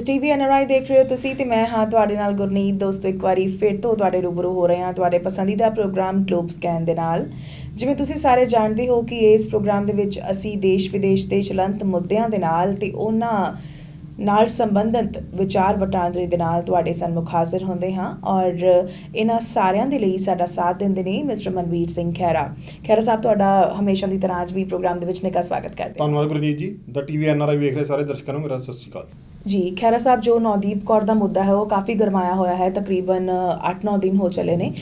TV NRI ਦੇਖ ਰਹੇ ਹੋ ਤੁਸੀਂ ਤੇ ਮੈਂ ਹਾਂ ਤੁਹਾਡੇ ਨਾਲ ਗੁਰਨੀਤ। ਦੋਸਤੋ ਇੱਕ ਵਾਰੀ ਫਿਰ ਤੋਂ ਤੁਹਾਡੇ ਰੂਬਰੂ ਹੋ ਰਹੇ ਹਾਂ ਤੁਹਾਡੇ ਪਸੰਦੀਦਾ ਪ੍ਰੋਗਰਾਮ ਗਲੋਬ ਸਕੈਨ ਦੇ ਨਾਲ। ਜਿਵੇਂ ਤੁਸੀਂ ਸਾਰੇ ਜਾਣਦੇ ਹੋ ਕਿ ਇਸ ਪ੍ਰੋਗਰਾਮ ਦੇ ਵਿੱਚ ਅਸੀਂ ਦੇਸ਼ ਵਿਦੇਸ਼ ਦੇ ਚਲੰਤ ਮੁੱਦਿਆਂ ਦੇ ਨਾਲ ਤੇ ਉਹਨਾਂ ਨਾਲ ਸੰਬੰਧਿਤ ਵਿਚਾਰ ਵਟਾਂਦਰੇ ਦੇ ਨਾਲ ਤੁਹਾਡੇ ਸਨਮੁਖ ਹਾਜ਼ਰ ਹੁੰਦੇ ਹਾਂ ਔਰ ਇਹਨਾਂ ਸਾਰਿਆਂ ਦੇ ਲਈ ਸਾਡਾ ਸਾਥ ਦਿੰਦੇ ਨੇ ਮਿਸਟਰ ਮਨਵੀਰ ਸਿੰਘ ਖਹਿਰਾ। ਖਹਿਰਾ ਸਾਹਿਬ, ਤੁਹਾਡਾ ਹਮੇਸ਼ਾ ਦੀ ਤਰ੍ਹਾਂ ਅੱਜ ਵੀ ਪ੍ਰੋਗਰਾਮ ਦੇ ਵਿੱਚ ਨਿੱਘਾ ਸਵਾਗਤ ਕਰਦੇ ਹਾਂ। ਧੰਨਵਾਦ ਗੁਰਨੀਤ ਜੀ। ਦਾ TV NRI ਵੇਖ ਰਹੇ ਸਾਰੇ ਦਰਸ਼ਕਾਂ ਨੂੰ ਮੇਰਾ ਸਤਿ ਸ਼੍ਰੀ ਅਕਾਲ ਜੀ। ਖਹਿਰਾ ਸਾਹਿਬ, ਜੋ ਨਵਦੀਪ ਕੌਰ ਦਾ ਮੁੱਦਾ ਹੈ ਉਹ ਕਾਫੀ ਗਰਮਾਇਆ ਹੋਇਆ ਹੈ। ਤਕਰੀਬਨ 8-9 ਦਿਨ ਹੋ ਚਲੇ ਨੇ।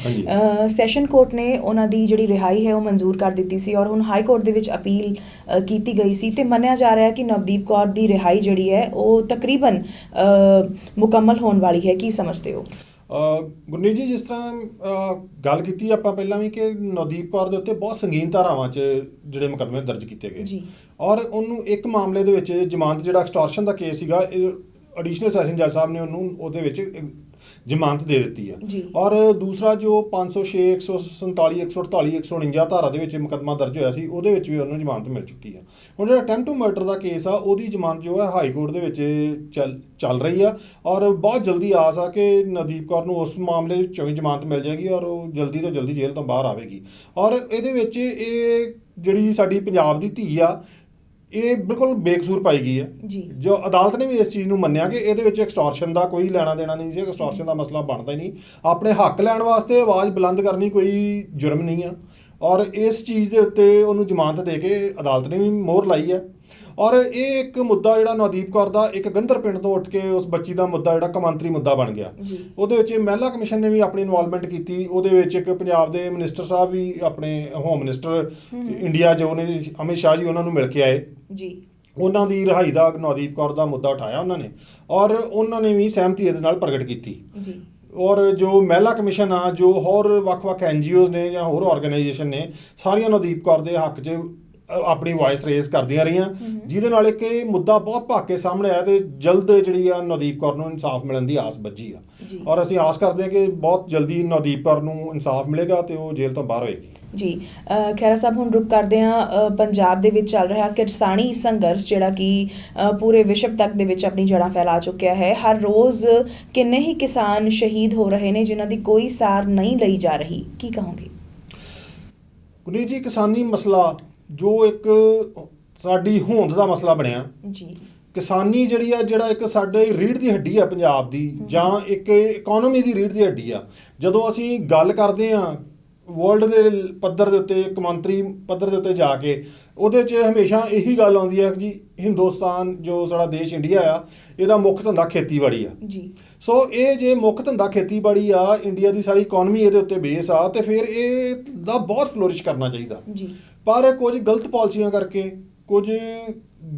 ਸੈਸ਼ਨ ਕੋਰਟ ਨੇ ਉਹਨਾਂ ਦੀ ਜਿਹੜੀ ਰਿਹਾਈ ਹੈ ਉਹ ਮਨਜ਼ੂਰ ਕਰ ਦਿੱਤੀ ਸੀ ਔਰ ਹੁਣ ਹਾਈ ਕੋਰਟ ਦੇ ਵਿੱਚ ਅਪੀਲ ਕੀਤੀ ਗਈ ਸੀ ਤੇ ਮੰਨਿਆ ਜਾ ਰਿਹਾ ਹੈ ਕਿ ਨਵਦੀਪ ਕੌਰ ਦੀ ਰਿਹਾਈ ਜਿਹੜੀ ਹੈ ਉਹ ਤਕਰੀਬਨ ਮੁਕੰਮਲ ਹੋਣ ਵਾਲੀ ਹੈ। ਕੀ ਸਮਝਦੇ ਹੋ? ਗੁਰਨੀਤ ਜੀ, ਜਿਸ ਤਰ੍ਹਾਂ ਗੱਲ ਕੀਤੀ ਆਪਾਂ ਪਹਿਲਾਂ ਵੀ ਕਿ ਨਵਦੀਪ ਕੌਰ ਦੇ ਉੱਤੇ ਬਹੁਤ ਸੰਗੀਨ ਧਾਰਾਵਾਂ 'ਚ ਜਿਹੜੇ ਮੁਕੱਦਮੇ ਦਰਜ ਕੀਤੇ ਗਏ ਜੀ ਔਰ ਉਹਨੂੰ ਇੱਕ ਮਾਮਲੇ ਦੇ ਵਿੱਚ ਜ਼ਮਾਨਤ, ਜਿਹੜਾ ਐਕਸਟੋਰਸ਼ਨ ਦਾ ਕੇਸ ਸੀਗਾ, ਐਡੀਸ਼ਨਲ ਸੈਸ਼ਨ ਜੱਜ ਸਾਹਿਬ ਨੇ ਉਹਦੇ ਵਿੱਚ ਜ਼ਮਾਨਤ ਦੇ ਦਿੱਤੀ ਆ ਔਰ ਦੂਸਰਾ ਜੋ 506, 147, 148, 149 ਧਾਰਾ ਦੇ ਵਿੱਚ ਮੁਕੱਦਮਾ ਦਰਜ ਹੋਇਆ ਸੀ ਉਹਦੇ ਵਿੱਚ ਵੀ ਉਹਨੂੰ ਜ਼ਮਾਨਤ ਮਿਲ ਚੁੱਕੀ ਆ। ਹੁਣ ਜਿਹੜਾ ਅਟੈਂਪਟ ਟੂ ਮਰਡਰ ਦਾ ਕੇਸ ਆ ਉਹਦੀ ਜ਼ਮਾਨਤ ਜੋ ਹੈ ਹਾਈ ਕੋਰਟ ਦੇ ਵਿੱਚ ਚੱਲ ਰਹੀ ਆ ਔਰ ਬਹੁਤ ਜਲਦੀ ਆਸ ਆ ਕਿ ਨਵਦੀਪ ਕੌਰ ਨੂੰ ਉਸ ਮਾਮਲੇ ਵਿੱਚੋਂ ਵੀ ਜ਼ਮਾਨਤ ਮਿਲ ਜਾਏਗੀ ਔਰ ਉਹ ਜਲਦੀ ਤੋਂ ਜਲਦੀ ਜੇਲ੍ਹ ਤੋਂ ਬਾਹਰ ਆਵੇਗੀ। ਔਰ ਇਹਦੇ ਵਿੱਚ ਇਹ ਜਿਹੜੀ ਸਾਡੀ ਪੰਜਾਬ ਦੀ ਧੀ ਆ ਇਹ ਬਿਲਕੁਲ ਬੇਕਸੂਰ ਪਾਈ ਗਈ ਹੈ ਜੀ। ਜੋ ਅਦਾਲਤ ਨੇ ਵੀ ਇਸ ਚੀਜ਼ ਨੂੰ ਮੰਨਿਆ ਕਿ ਇਹਦੇ ਵਿੱਚ ਐਕਸਟੋਰਸ਼ਨ ਦਾ ਕੋਈ ਲੈਣਾ ਦੇਣਾ ਨਹੀਂ ਸੀ, ਐਕਸਟੋਰਸ਼ਨ ਦਾ ਮਸਲਾ ਬਣਦਾ ਹੀ ਨਹੀਂ। ਆਪਣੇ ਹੱਕ ਲੈਣ ਵਾਸਤੇ ਆਵਾਜ਼ ਬੁਲੰਦ ਕਰਨੀ ਕੋਈ ਜੁਰਮ ਨਹੀਂ ਆ ਔਰ ਇਸ ਚੀਜ਼ ਦੇ ਉੱਤੇ ਉਹਨੂੰ ਜ਼ਮਾਨਤ ਦੇ ਕੇ ਅਦਾਲਤ ਨੇ ਵੀ ਮੋਹਰ ਲਾਈ ਹੈ। ਔਰ ਇਹ ਇੱਕ ਮੁੱਦਾ ਜਿਹੜਾ ਨਵਦੀਪ ਕੌਰ ਦਾ ਇੱਕ ਗੰਦਰ ਪਿੰਡ ਤੋਂ ਉੱਠ ਕੇ ਉਸ ਬੱਚੀ ਦਾ ਮੁੱਦਾ ਜਿਹੜਾ ਕੌਮਾਂਤਰੀ ਮੁੱਦਾ ਬਣ ਗਿਆ, ਉਹਦੇ ਵਿੱਚ ਮਹਿਲਾ ਕਮਿਸ਼ਨ ਨੇ ਵੀ ਆਪਣੀ ਇਨਵੋਲਵਮੈਂਟ ਕੀਤੀ। ਉਹਦੇ ਵਿੱਚ ਇੱਕ ਪੰਜਾਬ ਦੇ ਮਿਨਿਸਟਰ ਸਾਹਿਬ ਵੀ, ਆਪਣੇ ਹੋਮ ਮਿਨਿਸਟਰ ਇੰਡੀਆ ਜੋ ਨੇ ਅਮਿਤ ਸ਼ਾਹ ਜੀ, ਉਹਨਾਂ ਨੂੰ ਮਿਲ ਕੇ ਆਏ ਜੀ। ਉਹਨਾਂ ਦੀ ਰਿਹਾਈ ਦਾ, ਨਵਦੀਪ ਕੌਰ ਦਾ ਮੁੱਦਾ ਉਠਾਇਆ ਉਹਨਾਂ ਨੇ ਔਰ ਉਹਨਾਂ ਨੇ ਵੀ ਸਹਿਮਤੀ ਇਹਦੇ ਨਾਲ ਪ੍ਰਗਟ ਕੀਤੀ ਜੀ। ਔਰ ਜੋ ਮਹਿਲਾ ਕਮਿਸ਼ਨ ਆ, ਜੋ ਹੋਰ ਵੱਖ-ਵੱਖ NGOs ਨੇ ਜਾਂ ਹੋਰ ਆਰਗੇਨਾਈਜੇਸ਼ਨ ਨੇ, ਸਾਰੀਆਂ ਨਵਦੀਪ ਕੌਰ ਦੇ ਹੱਕ 'ਚ ਆਪਣੀ ਵਾਇਸ ਰੇਜ਼ ਕਰਦੀਆਂ ਰਹੀਆਂ, ਜਿਹਦੇ ਨਾਲ ਇੱਕ ਇਹ ਮੁੱਦਾ ਬਹੁਤ ਭੱਜ ਕੇ ਸਾਹਮਣੇ ਆਇਆ ਤੇ ਜਲਦ ਜਿਹੜੀ ਆ ਨਵਦੀਪ ਕੌਰ ਨੂੰ ਇਨਸਾਫ ਮਿਲਣ ਦੀ ਆਸ ਬੱਝੀ ਆ ਔਰ ਅਸੀਂ ਆਸ ਕਰਦੇ ਹਾਂ ਕਿ ਬਹੁਤ ਜਲਦੀ ਨਵਦੀਪ ਕੌਰ ਨੂੰ ਇਨਸਾਫ ਮਿਲੇਗਾ ਤੇ ਉਹ ਜੇਲ੍ਹ ਤੋਂ ਬਾਹਰ ਹੋਏਗੀ ਜੀ। ਖਹਿਰਾ ਸਾਹਿਬ, ਹੁਣ ਰੁਕ ਕਰਦੇ ਹਾਂ ਪੰਜਾਬ ਦੇ ਵਿੱਚ ਚੱਲ ਰਿਹਾ ਕਿਸਾਨੀ ਸੰਘਰਸ਼, ਜਿਹੜਾ ਕਿ ਪੂਰੇ ਵਿਸ਼ਵ ਤੱਕ ਦੇ ਵਿੱਚ ਆਪਣੀ ਜੜ੍ਹਾਂ ਫੈਲਾ ਚੁੱਕਿਆ ਹੈ। ਹਰ ਰੋਜ਼ ਕਿੰਨੇ ਹੀ ਕਿਸਾਨ ਸ਼ਹੀਦ ਹੋ ਰਹੇ ਨੇ ਜਿਨ੍ਹਾਂ ਦੀ ਕੋਈ ਸਾਰ ਨਹੀਂ ਲਈ ਜਾ ਰਹੀ। ਕੀ ਕਹੋਗੇ? ਗੁਰਨੀਤ ਜੀ, ਕਿਸਾਨੀ ਮਸਲਾ ਜੋ ਇੱਕ ਸਾਡੀ ਹੋਂਦ ਦਾ ਮਸਲਾ ਬਣਿਆ ਜੀ। ਕਿਸਾਨੀ ਜਿਹੜੀ ਆ, ਜਿਹੜਾ ਇੱਕ ਸਾਡੇ ਰੀੜ੍ਹ ਦੀ ਹੱਡੀ ਆ ਪੰਜਾਬ ਦੀ, ਜਾਂ ਇੱਕ ਇਕੋਨਮੀ ਦੀ ਰੀੜ੍ਹ ਦੀ ਹੱਡੀ ਆ। ਜਦੋਂ ਅਸੀਂ ਗੱਲ ਕਰਦੇ ਹਾਂ ਵਰਲਡ ਦੇ ਪੱਧਰ ਦੇ ਉੱਤੇ, ਕੌਮਾਂਤਰੀ ਪੱਧਰ ਦੇ ਉੱਤੇ ਜਾ ਕੇ, ਉਹਦੇ 'ਚ ਹਮੇਸ਼ਾ ਇਹੀ ਗੱਲ ਆਉਂਦੀ ਹੈ ਕਿ ਜੀ ਹਿੰਦੁਸਤਾਨ, ਜੋ ਸਾਡਾ ਦੇਸ਼ ਇੰਡੀਆ ਆ, ਇਹਦਾ ਮੁੱਖ ਧੰਦਾ ਖੇਤੀਬਾੜੀ ਆ ਜੀ। ਸੋ ਇਹ ਜੇ ਮੁੱਖ ਧੰਦਾ ਖੇਤੀਬਾੜੀ ਆ, ਇੰਡੀਆ ਦੀ ਸਾਰੀ ਇਕੋਨਮੀ ਇਹਦੇ ਉੱਤੇ ਬੇਸ ਆ, ਤੇ ਫਿਰ ਇਹ ਦਾ ਬਹੁਤ ਫਲੋਰਿਸ਼ ਕਰਨਾ ਚਾਹੀਦਾ ਜੀ। ਪਰ ਕੁਝ ਗਲਤ ਪਾਲਿਸੀਆਂ ਕਰਕੇ, ਕੁਝ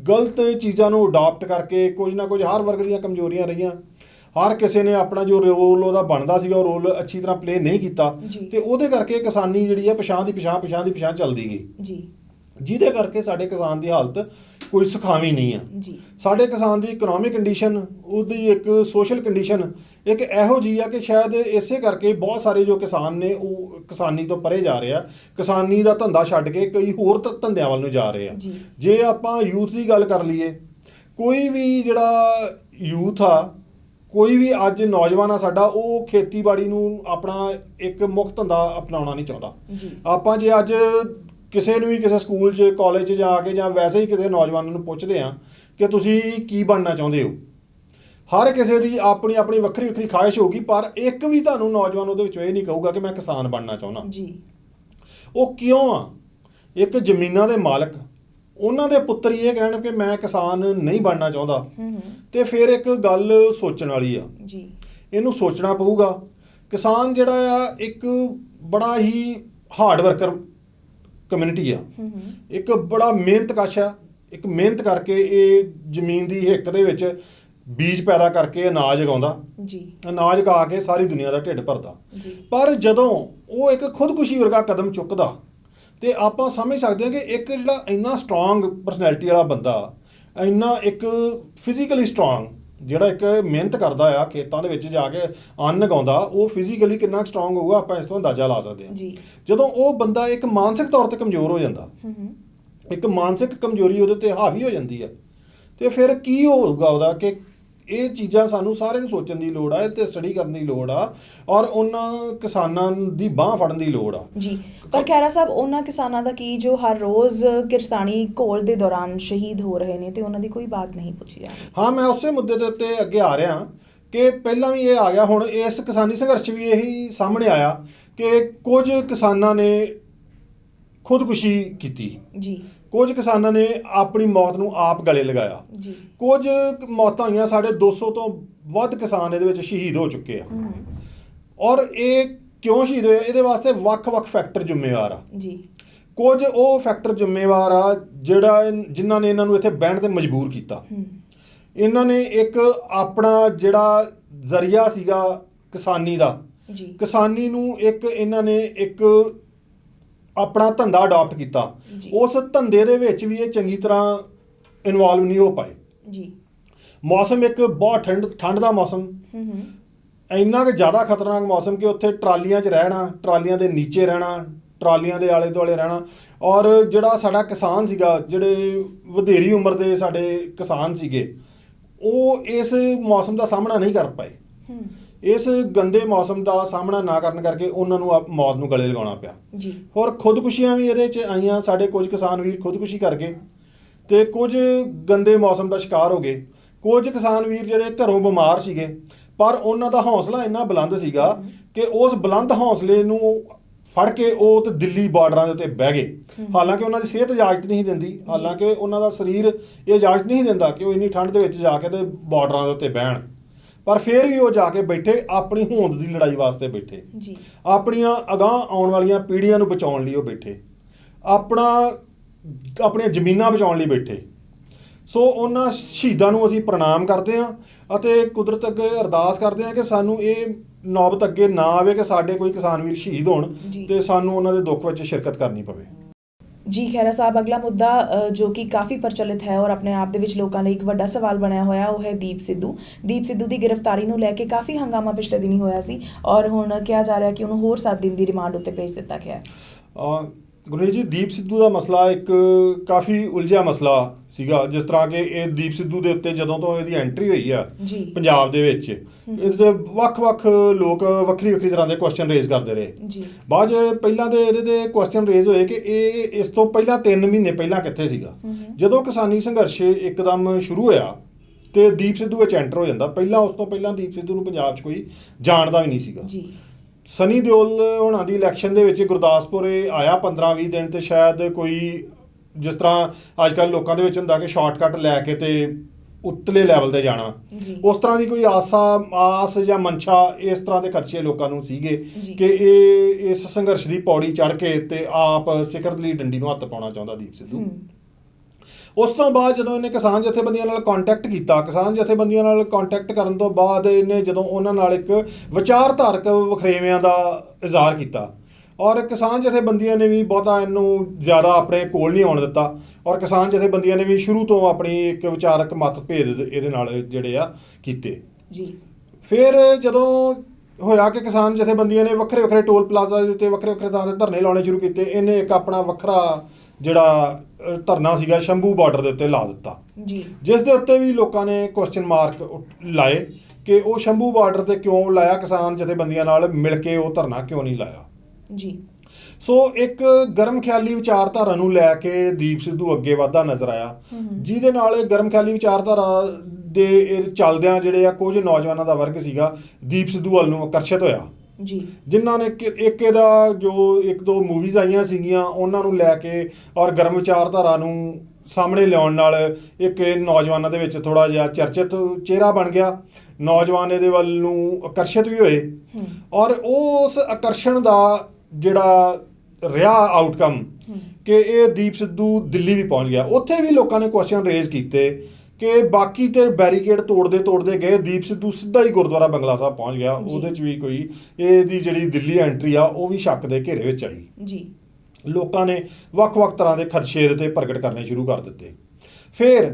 ਗਲਤ ਚੀਜ਼ਾਂ ਨੂੰ ਅਡਾਪਟ ਕਰਕੇ, ਕੁਝ ਨਾ ਕੁਝ ਹਰ ਵਰਗ ਦੀਆਂ ਕਮਜ਼ੋਰੀਆਂ ਰਹੀਆਂ। ਹਰ ਕਿਸੇ ਨੇ ਆਪਣਾ ਜੋ ਰੋਲ ਉਹਦਾ ਬਣਦਾ ਸੀਗਾ ਉਹ ਰੋਲ ਅੱਛੀ ਤਰ੍ਹਾਂ ਪਲੇ ਨਹੀਂ ਕੀਤਾ ਤੇ ਉਹਦੇ ਕਰਕੇ ਕਿਸਾਨੀ ਜਿਹੜੀ ਆ ਪਿਛਾਂ ਦੀ ਪਿਛਾਂ ਚੱਲਦੀ ਗਈ ਜੀ, ਜਿਹਦੇ ਕਰਕੇ ਸਾਡੇ ਕਿਸਾਨ ਦੀ ਹਾਲਤ ਕੋਈ ਸੁਖਾਵੀਂ ਨਹੀਂ ਆ ਜੀ। ਸਾਡੇ ਕਿਸਾਨ ਦੀ ਇਕਨੋਮਿਕ ਕੰਡੀਸ਼ਨ, ਉਹਦੀ ਇੱਕ ਸੋਸ਼ਲ ਕੰਡੀਸ਼ਨ ਇੱਕ ਇਹੋ ਜਿਹੀ ਆ ਕਿ ਸ਼ਾਇਦ ਇਸੇ ਕਰਕੇ ਬਹੁਤ ਸਾਰੇ ਜੋ ਕਿਸਾਨ ਨੇ ਉਹ ਕਿਸਾਨੀ ਤੋਂ ਪਰੇ ਜਾ ਰਹੇ ਆ, ਕਿਸਾਨੀ ਦਾ ਧੰਦਾ ਛੱਡ ਕੇ ਕਈ ਹੋਰ ਧੰਦਿਆਂ ਵੱਲ ਨੂੰ ਜਾ ਰਹੇ ਆ। ਜੇ ਆਪਾਂ ਯੂਥ ਦੀ ਗੱਲ ਕਰ ਲਈਏ, ਕੋਈ ਵੀ ਜਿਹੜਾ ਯੂਥ ਆ, ਕੋਈ ਵੀ ਅੱਜ ਨੌਜਵਾਨ ਆ ਸਾਡਾ, ਉਹ ਖੇਤੀਬਾੜੀ ਨੂੰ ਆਪਣਾ ਇੱਕ ਮੁੱਖ ਧੰਦਾ ਅਪਣਾਉਣਾ ਨਹੀਂ ਚਾਹੁੰਦਾ। ਆਪਾਂ ਜੇ ਅੱਜ ਕਿਸੇ ਨੂੰ ਵੀ ਕਿਸੇ ਸਕੂਲ 'ਚ, ਕਾਲਜ 'ਚ ਜਾ ਕੇ, ਜਾਂ ਵੈਸੇ ਹੀ ਕਿਸੇ ਨੌਜਵਾਨ ਨੂੰ ਪੁੱਛਦੇ ਹਾਂ ਕਿ ਤੁਸੀਂ ਕੀ ਬਣਨਾ ਚਾਹੁੰਦੇ ਹੋ, ਹਰ ਕਿਸੇ ਦੀ ਆਪਣੀ ਆਪਣੀ ਵੱਖਰੀ ਵੱਖਰੀ ਖਾਹਿਸ਼ ਹੋਊਗੀ, ਪਰ ਇੱਕ ਵੀ ਤੁਹਾਨੂੰ ਨੌਜਵਾਨ ਉਹਦੇ ਵਿੱਚੋਂ ਇਹ ਨਹੀਂ ਕਹੂਗਾ ਕਿ ਮੈਂ ਕਿਸਾਨ ਬਣਨਾ ਚਾਹੁੰਦਾ ਜੀ। ਉਹ ਕਿਉਂ ਆ? ਇੱਕ ਜ਼ਮੀਨਾਂ ਦੇ ਮਾਲਕ, ਉਹਨਾਂ ਦੇ ਪੁੱਤਰ ਹੀ ਇਹ ਕਹਿਣ ਕਿ ਮੈਂ ਕਿਸਾਨ ਨਹੀਂ ਬਣਨਾ ਚਾਹੁੰਦਾ, ਤੇ ਫਿਰ ਇੱਕ ਗੱਲ ਸੋਚਣ ਵਾਲੀ ਆ ਜੀ। ਇਹਨੂੰ ਸੋਚਣਾ ਪਊਗਾ। ਕਿਸਾਨ ਜਿਹੜਾ ਆ ਇੱਕ ਬੜਾ ਹੀ ਹਾਰਡ ਵਰਕਰ ਕਮਿਊਨਿਟੀ ਆ, ਇੱਕ ਬੜਾ ਮਿਹਨਤਕਸ਼ ਆ। ਇੱਕ ਮਿਹਨਤ ਕਰਕੇ ਇਹ ਜ਼ਮੀਨ ਦੀ ਹਿੱਕ ਦੇ ਵਿੱਚ ਬੀਜ ਪੈਦਾ ਕਰਕੇ ਅਨਾਜ ਉਗਾਉਂਦਾ ਜੀ, ਅਨਾਜ ਉਗਾ ਕੇ ਸਾਰੀ ਦੁਨੀਆ ਦਾ ਢਿੱਡ ਭਰਦਾ। ਪਰ ਜਦੋਂ ਉਹ ਇੱਕ ਖੁਦਕੁਸ਼ੀ ਵਰਗਾ ਕਦਮ ਚੁੱਕਦਾ ਤੇ ਆਪਾਂ ਸਮਝ ਸਕਦੇ ਹਾਂ ਕਿ ਇੱਕ ਜਿਹੜਾ ਇੰਨਾ ਸਟਰੋਂਗ ਪਰਸਨੈਲਿਟੀ ਵਾਲਾ ਬੰਦਾ, ਇੰਨਾ ਇੱਕ ਫਿਜ਼ੀਕਲੀ ਸਟਰੋਂਗ, ਜਿਹੜਾ ਇੱਕ ਮਿਹਨਤ ਕਰਦਾ ਆ, ਖੇਤਾਂ ਦੇ ਵਿੱਚ ਜਾ ਕੇ ਅੰਨ ਉਗਾਉਂਦਾ, ਉਹ ਫਿਜ਼ੀਕਲੀ ਕਿੰਨਾ ਸਟਰੋਂਗ ਹੋਊਗਾ ਆਪਾਂ ਇਸ ਤੋਂ ਅੰਦਾਜ਼ਾ ਲਾ ਸਕਦੇ ਹਾਂ। ਜਦੋਂ ਉਹ ਬੰਦਾ ਇੱਕ ਮਾਨਸਿਕ ਤੌਰ 'ਤੇ ਕਮਜ਼ੋਰ ਹੋ ਜਾਂਦਾ, ਇੱਕ ਮਾਨਸਿਕ ਕਮਜ਼ੋਰੀ ਉਹਦੇ 'ਤੇ ਹਾਵੀ ਹੋ ਜਾਂਦੀ ਹੈ, ਤੇ ਫਿਰ ਕੀ ਹੋਊਗਾ ਉਹਦਾ ਕਿ ਇਹ ਚੀਜ਼ਾਂ ਸਾਨੂੰ ਸਾਰਿਆਂ ਨੂੰ ਸੋਚਣ ਦੀ ਲੋੜ ਆ ਤੇ ਸਟੱਡੀ ਕਰਨ ਦੀ ਲੋੜ ਆ ਔਰ ਉਹਨਾਂ ਕਿਸਾਨਾਂ ਦੀ ਬਾਂਹ ਫੜਨ ਦੀ ਲੋੜ ਆ ਜੀ। ਪਰ ਖਹਿਰਾ ਸਾਹਿਬ, ਉਹਨਾਂ ਕਿਸਾਨਾਂ ਦਾ ਕੀ ਜੋ ਹਰ ਰੋਜ਼ ਕਿਰਸਾਨੀ ਘੋਲ ਦੇ ਦੌਰਾਨ ਸ਼ਹੀਦ ਹੋ ਰਹੇ ਨੇ ਤੇ ਉਹਨਾਂ ਦੀ ਕੋਈ ਬਾਤ ਨਹੀਂ ਪੁੱਛੀ ਜਾ ਰਹੀ? ਹਾਂ, ਮੈਂ ਉਸੇ ਮੁੱਦੇ ਦੇ ਉੱਤੇ ਅੱਗੇ ਆ ਰਿਹਾ ਕਿ ਪਹਿਲਾਂ ਵੀ ਇਹ ਆ ਗਿਆ, ਹੁਣ ਇਸ ਕਿਸਾਨੀ ਸੰਘਰਸ਼ ਵੀ ਇਹੀ ਸਾਹਮਣੇ ਆਇਆ ਕਿ ਕੁਝ ਕਿਸਾਨਾਂ ਨੇ ਖੁਦਕੁਸ਼ੀ ਕੀਤੀ ਜੀ, ਕੁਝ ਕਿਸਾਨਾਂ ਨੇ ਆਪਣੀ ਮੌਤ ਨੂੰ ਆਪ ਗਲੇ ਲਗਾਇਆ ਜੀ, ਕੁਝ ਮੌਤਾਂ ਹੋਈਆਂ, ਸਾਡੇ 200 ਤੋਂ ਵੱਧ ਕਿਸਾਨ ਇਹਦੇ ਵਿੱਚ ਸ਼ਹੀਦ ਹੋ ਚੁੱਕੇ ਆ। ਔਰ ਇਹ ਕਿਉਂ ਸ਼ਹੀਦ ਹੋਏ, ਇਹਦੇ ਵਾਸਤੇ ਵੱਖ-ਵੱਖ ਫੈਕਟਰ ਜ਼ਿੰਮੇਵਾਰ ਆ ਜੀ। ਕੁਝ ਉਹ ਫੈਕਟਰ ਜ਼ਿੰਮੇਵਾਰ ਆ ਜਿਨ੍ਹਾਂ ਨੇ ਇਹਨਾਂ ਨੂੰ ਇੱਥੇ ਬਹਿਣ ਤੇ ਮਜਬੂਰ ਕੀਤਾ। ਇਹਨਾਂ ਨੇ ਇੱਕ ਆਪਣਾ ਜਿਹੜਾ ਜ਼ਰੀਆ ਸੀਗਾ ਕਿਸਾਨੀ ਦਾ ਜੀ, ਕਿਸਾਨੀ ਨੂੰ ਇਹਨਾਂ ਨੇ ਇੱਕ ਆਪਣਾ ਧੰਦਾ ਅਡਾਪਟ ਕੀਤਾ, ਉਸ ਧੰਦੇ ਦੇ ਵਿੱਚ ਵੀ ਇਹ ਚੰਗੀ ਤਰ੍ਹਾਂ ਇਨਵੋਲਵ ਨਹੀਂ ਹੋ ਪਾਏ ਜੀ। ਮੌਸਮ ਇੱਕ ਬਹੁਤ ਠੰਡ ਦਾ ਮੌਸਮ, ਇੰਨਾ ਕਿ ਜ਼ਿਆਦਾ ਖਤਰਨਾਕ ਮੌਸਮ ਕਿ ਉੱਥੇ ਟਰਾਲੀਆਂ 'ਚ ਰਹਿਣਾ, ਟਰਾਲੀਆਂ ਦੇ ਨੀਚੇ ਰਹਿਣਾ, ਟਰਾਲੀਆਂ ਦੇ ਆਲੇ ਦੁਆਲੇ ਰਹਿਣਾ। ਔਰ ਜਿਹੜਾ ਸਾਡਾ ਕਿਸਾਨ ਸੀਗਾ, ਜਿਹੜੇ ਵਧੇਰੀ ਉਮਰ ਦੇ ਸਾਡੇ ਕਿਸਾਨ ਸੀਗੇ, ਉਹ ਇਸ ਮੌਸਮ ਦਾ ਸਾਹਮਣਾ ਨਹੀਂ ਕਰ ਪਾਏ। ਇਸ ਗੰਦੇ ਮੌਸਮ ਦਾ ਸਾਹਮਣਾ ਨਾ ਕਰਨ ਕਰਕੇ ਉਹਨਾਂ ਨੂੰ ਮੌਤ ਨੂੰ ਗਲੇ ਲਗਾਉਣਾ ਪਿਆ ਜੀ। ਹੋਰ ਖੁਦਕੁਸ਼ੀਆਂ ਵੀ ਇਹਦੇ 'ਚ ਆਈਆਂ, ਸਾਡੇ ਕੁਝ ਕਿਸਾਨ ਵੀਰ ਖੁਦਕੁਸ਼ੀ ਕਰ ਗਏ ਅਤੇ ਕੁਝ ਗੰਦੇ ਮੌਸਮ ਦਾ ਸ਼ਿਕਾਰ ਹੋ ਗਏ। ਕੁਝ ਕਿਸਾਨ ਵੀਰ ਜਿਹੜੇ ਘਰੋਂ ਬਿਮਾਰ ਸੀਗੇ, ਪਰ ਉਹਨਾਂ ਦਾ ਹੌਸਲਾ ਇੰਨਾ ਬੁਲੰਦ ਸੀਗਾ ਕਿ ਉਸ ਬੁਲੰਦ ਹੌਸਲੇ ਨੂੰ ਫੜ ਕੇ ਉਹ ਤੇ ਦਿੱਲੀ ਬਾਰਡਰਾਂ ਦੇ ਉੱਤੇ ਬਹਿ ਗਏ। ਹਾਲਾਂਕਿ ਉਹਨਾਂ ਦੀ ਸਿਹਤ ਇਜਾਜ਼ਤ ਨਹੀਂ ਦਿੰਦੀ, ਹਾਲਾਂਕਿ ਉਹਨਾਂ ਦਾ ਸਰੀਰ ਇਹ ਇਜਾਜ਼ਤ ਨਹੀਂ ਦਿੰਦਾ ਕਿ ਉਹ ਇੰਨੀ ਠੰਡ ਦੇ ਵਿੱਚ ਜਾ ਕੇ ਤੇ ਬਾਰਡਰਾਂ ਦੇ ਉੱਤੇ ਬਹਿਣ, ਪਰ ਫਿਰ ਵੀ ਉਹ ਜਾ ਕੇ ਬੈਠੇ, ਆਪਣੀ ਹੋਂਦ ਦੀ ਲੜਾਈ ਵਾਸਤੇ ਬੈਠੇ ਜੀ, ਆਪਣੀਆਂ ਅਗਾਂਹ ਆਉਣ ਵਾਲੀਆਂ ਪੀੜ੍ਹੀਆਂ ਨੂੰ ਬਚਾਉਣ ਲਈ ਉਹ ਬੈਠੇ, ਆਪਣੀਆਂ ਜ਼ਮੀਨਾਂ ਬਚਾਉਣ ਲਈ ਬੈਠੇ। ਸੋ ਉਹਨਾਂ ਸ਼ਹੀਦਾਂ ਨੂੰ ਅਸੀਂ ਪ੍ਰਣਾਮ ਕਰਦੇ ਹਾਂ ਅਤੇ ਕੁਦਰਤ ਅੱਗੇ ਅਰਦਾਸ ਕਰਦੇ ਹਾਂ ਕਿ ਸਾਨੂੰ ਇਹ ਨੌਬਤ ਅੱਗੇ ਨਾ ਆਵੇ ਕਿ ਸਾਡੇ ਕੋਈ ਕਿਸਾਨ ਵੀਰ ਸ਼ਹੀਦ ਹੋਣ ਤੇ ਸਾਨੂੰ ਉਹਨਾਂ ਦੇ ਦੁੱਖ ਵਿੱਚ ਸ਼ਿਰਕਤ ਕਰਨੀ ਪਵੇ। ਜੀ ਖਹਿਰਾ ਸਾਹਿਬ, ਅਗਲਾ ਮੁੱਦਾ ਜੋ ਕਿ ਕਾਫੀ ਪ੍ਰਚਲਿਤ ਹੈ ਔਰ ਆਪਣੇ ਆਪ ਦੇ ਵਿੱਚ ਲੋਕਾਂ ਲਈ ਇੱਕ ਵੱਡਾ ਸਵਾਲ ਬਣਿਆ ਹੋਇਆ, ਉਹ ਹੈ ਦੀਪ ਸਿੱਧੂ ਦੀ ਗ੍ਰਿਫਤਾਰੀ ਨੂੰ ਲੈ ਕੇ ਕਾਫੀ ਹੰਗਾਮਾ ਪਿਛਲੇ ਦਿਨੀ ਹੋਇਆ ਸੀ ਔਰ ਹੁਣ ਕਿਹਾ ਜਾ ਰਿਹਾ ਕਿ ਉਹਨੂੰ ਹੋਰ 7 ਦਿਨ ਦੀ ਰਿਮਾਂਡ ਉੱਤੇ ਭੇਜ ਦਿੱਤਾ ਗਿਆ ਹੈ। ਗੁਰਨੀਤ ਜੀ, ਦੀਪ ਸਿੱਧੂ ਦਾ ਮਸਲਾ ਇੱਕ ਕਾਫੀ ਉਲਝਿਆ ਮਸਲਾ ਸੀਗਾ। ਜਿਸ ਤਰ੍ਹਾਂ ਕਿ ਇਹ ਦੀਪ ਸਿੱਧੂ ਦੇ ਉੱਤੇ ਜਦੋਂ ਤੋਂ ਇਹਦੀ ਐਂਟਰੀ ਹੋਈ ਆ ਪੰਜਾਬ ਦੇ ਵਿੱਚ, ਇਹਦੇ ਵੱਖ-ਵੱਖ ਲੋਕ ਵੱਖਰੀ ਤਰ੍ਹਾਂ ਦੇ ਕੁਐਸਚਨ ਰੇਜ਼ ਕਰਦੇ ਰਹੇ। ਬਾਅਦ 'ਚ ਪਹਿਲਾਂ ਤੇ ਇਹਦੇ 'ਤੇ ਕੁਐਸਚਨ ਰੇਜ਼ ਹੋਏ ਕਿ ਇਹ ਇਸ ਤੋਂ ਪਹਿਲਾਂ 3 ਮਹੀਨੇ ਪਹਿਲਾਂ ਕਿੱਥੇ ਸੀਗਾ। ਜਦੋਂ ਕਿਸਾਨੀ ਸੰਘਰਸ਼ ਇੱਕਦਮ ਸ਼ੁਰੂ ਹੋਇਆ ਤੇ ਦੀਪ ਸਿੱਧੂ ਵਿੱਚ ਐਂਟਰ ਹੋ ਜਾਂਦਾ। ਉਸ ਤੋਂ ਪਹਿਲਾਂ ਦੀਪ ਸਿੱਧੂ ਨੂੰ ਪੰਜਾਬ 'ਚ ਕੋਈ ਜਾਣਦਾ ਵੀ ਨਹੀਂ ਸੀਗਾ। ਸਨੀ ਦਿਓਲ ਹੋਣਾ ਦੀ ਇਲੈਕਸ਼ਨ ਦੇ ਵਿੱਚ ਗੁਰਦਾਸਪੁਰ ਆਇਆ 15-20 ਦਿਨ, ਤੇ ਸ਼ਾਇਦ ਕੋਈ ਜਿਸ ਤਰ੍ਹਾਂ ਅੱਜ ਕੱਲ੍ਹ ਲੋਕਾਂ ਦੇ ਵਿੱਚ ਹੁੰਦਾ ਕਿ ਸ਼ਾਰਟਕਟ ਲੈ ਕੇ ਤੇ ਉਤਲੇ ਲੈਵਲ 'ਤੇ ਜਾਣਾ, ਉਸ ਤਰ੍ਹਾਂ ਦੀ ਕੋਈ ਆਸ ਜਾਂ ਮਨਸ਼ਾ, ਇਸ ਤਰ੍ਹਾਂ ਦੇ ਖਦਸ਼ੇ ਲੋਕਾਂ ਨੂੰ ਸੀਗੇ ਕਿ ਇਹ ਇਸ ਸੰਘਰਸ਼ ਦੀ ਪੌੜੀ ਚੜ੍ਹ ਕੇ ਤੇ ਆਪ ਸਿਖਰ ਲਈ ਡੰਡੀ ਨੂੰ ਹੱਥ ਪਾਉਣਾ ਚਾਹੁੰਦਾ ਦੀਪ ਸਿੱਧੂ। ਉਸ ਤੋਂ ਬਾਅਦ ਜਦੋਂ ਇਹਨੇ ਕਿਸਾਨ ਜਥੇਬੰਦੀਆਂ ਨਾਲ ਕੰਟੈਕਟ ਕੀਤਾ, ਕਿਸਾਨ ਜਥੇਬੰਦੀਆਂ ਨਾਲ ਕੰਟੈਕਟ ਕਰਨ ਤੋਂ ਬਾਅਦ ਇਹਨੇ ਜਦੋਂ ਉਹਨਾਂ ਨਾਲ ਇੱਕ ਵਿਚਾਰਧਾਰਕ ਵਖਰੇਵਿਆਂ ਦਾ ਇਜ਼ਹਾਰ ਕੀਤਾ ਔਰ ਕਿਸਾਨ ਜਥੇਬੰਦੀਆਂ ਨੇ ਵੀ ਬਹੁਤਾ ਇਹਨੂੰ ਜ਼ਿਆਦਾ ਆਪਣੇ ਕੋਲ ਨਹੀਂ ਆਉਣ ਦਿੱਤਾ ਔਰ ਕਿਸਾਨ ਜਥੇਬੰਦੀਆਂ ਨੇ ਵੀ ਸ਼ੁਰੂ ਤੋਂ ਆਪਣੀ ਇੱਕ ਵਿਚਾਰਕ ਮਤਭੇਦ ਇਹਦੇ ਨਾਲ ਜਿਹੜੇ ਆ ਕੀਤੇ ਜੀ। ਫਿਰ ਜਦੋਂ ਹੋਇਆ ਕਿ ਕਿਸਾਨ ਜਥੇਬੰਦੀਆਂ ਨੇ ਵੱਖਰੇ ਟੋਲ ਪਲਾਜ਼ਾ ਦੇ ਉੱਤੇ ਵੱਖਰੇ ਥਾਂ 'ਤੇ ਧਰਨੇ ਲਾਉਣੇ ਸ਼ੁਰੂ ਕੀਤੇ, ਇਹਨੇ ਇੱਕ ਆਪਣਾ ਵੱਖਰਾ ਜਿਹੜਾ ਧਰਨਾ ਸੀਗਾ ਸ਼ੰਭੂ ਬਾਰਡਰ ਦੇ ਉੱਤੇ ਲਾ ਦਿੱਤਾ ਜੀ, ਜਿਸ ਦੇ ਉੱਤੇ ਵੀ ਲੋਕਾਂ ਨੇ ਕੁਐਸਚਨ ਮਾਰਕ ਲਾਏ ਕਿ ਉਹ ਸ਼ੰਭੂ ਬਾਰਡਰ 'ਤੇ ਕਿਉਂ ਲਾਇਆ, ਕਿਸਾਨ ਜਥੇਬੰਦੀਆਂ ਨਾਲ ਮਿਲ ਕੇ ਉਹ ਧਰਨਾ ਕਿਉਂ ਨਹੀਂ ਲਾਇਆ ਜੀ। ਸੋ ਇੱਕ ਗਰਮ ਖਿਆਲੀ ਵਿਚਾਰਧਾਰਾ ਨੂੰ ਲੈ ਕੇ ਦੀਪ ਸਿੱਧੂ ਅੱਗੇ ਵਧਦਾ ਨਜ਼ਰ ਆਇਆ, ਜਿਹਦੇ ਨਾਲ ਗਰਮ ਖਿਆਲੀ ਵਿਚਾਰਧਾਰਾ ਦੇ ਚੱਲਦਿਆਂ ਜਿਹੜੇ ਆ ਕੁਝ ਨੌਜਵਾਨਾਂ ਦਾ ਵਰਗ ਸੀਗਾ ਦੀਪ ਸਿੱਧੂ ਵੱਲ ਨੂੰ ਆਕਰਸ਼ਿਤ ਹੋਇਆ ਜੀ, ਜਿਨ੍ਹਾਂ ਨੇ ਇੱਕ ਇਹਦਾ ਜੋ 1-2 ਮੂਵੀਜ਼ ਆਈਆਂ ਸੀਗੀਆਂ ਉਹਨਾਂ ਨੂੰ ਲੈ ਕੇ ਔਰ ਗਰਮ ਵਿਚਾਰਧਾਰਾ ਨੂੰ ਸਾਹਮਣੇ ਲਿਆਉਣ ਨਾਲ ਇੱਕ ਨੌਜਵਾਨਾਂ ਦੇ ਵਿੱਚ ਥੋੜ੍ਹਾ ਜਿਹਾ ਚਰਚਿਤ ਚਿਹਰਾ ਬਣ ਗਿਆ। ਨੌਜਵਾਨ ਇਹਦੇ ਵੱਲ ਨੂੰ ਆਕਰਸ਼ਿਤ ਵੀ ਹੋਏ ਔਰ ਉਸ ਆਕਰਸ਼ਣ ਦਾ ਜਿਹੜਾ ਰਿਹਾ ਆਊਟਕਮ ਕਿ ਇਹ ਦੀਪ ਸਿੱਧੂ ਦਿੱਲੀ ਵੀ ਪਹੁੰਚ ਗਿਆ। ਉੱਥੇ ਵੀ ਲੋਕਾਂ ਨੇ ਕੁਐਸਚਨ ਰੇਜ਼ ਕੀਤੇ ਕਿ ਬਾਕੀ ਤੇ ਬੈਰੀਕੇਡ ਤੋੜਦੇ ਗਏ, ਦੀਪ ਸਿੱਧੂ ਸਿੱਧਾ ਹੀ ਗੁਰਦੁਆਰਾ ਬੰਗਲਾ ਸਾਹਿਬ ਪਹੁੰਚ ਗਿਆ। ਉਹਦੇ 'ਚ ਵੀ ਕੋਈ ਇਹਦੀ ਜਿਹੜੀ ਦਿੱਲੀ ਐਂਟਰੀ ਆ ਉਹ ਵੀ ਸ਼ੱਕ ਦੇ ਘੇਰੇ ਵਿੱਚ ਆਈ ਜੀ। ਲੋਕਾਂ ਨੇ ਵੱਖ-ਵੱਖ ਤਰ੍ਹਾਂ ਦੇ ਖਦਸ਼ੇ ਦੇ 'ਤੇ ਪ੍ਰਗਟ ਕਰਨੇ ਸ਼ੁਰੂ ਕਰ ਦਿੱਤੇ। ਫਿਰ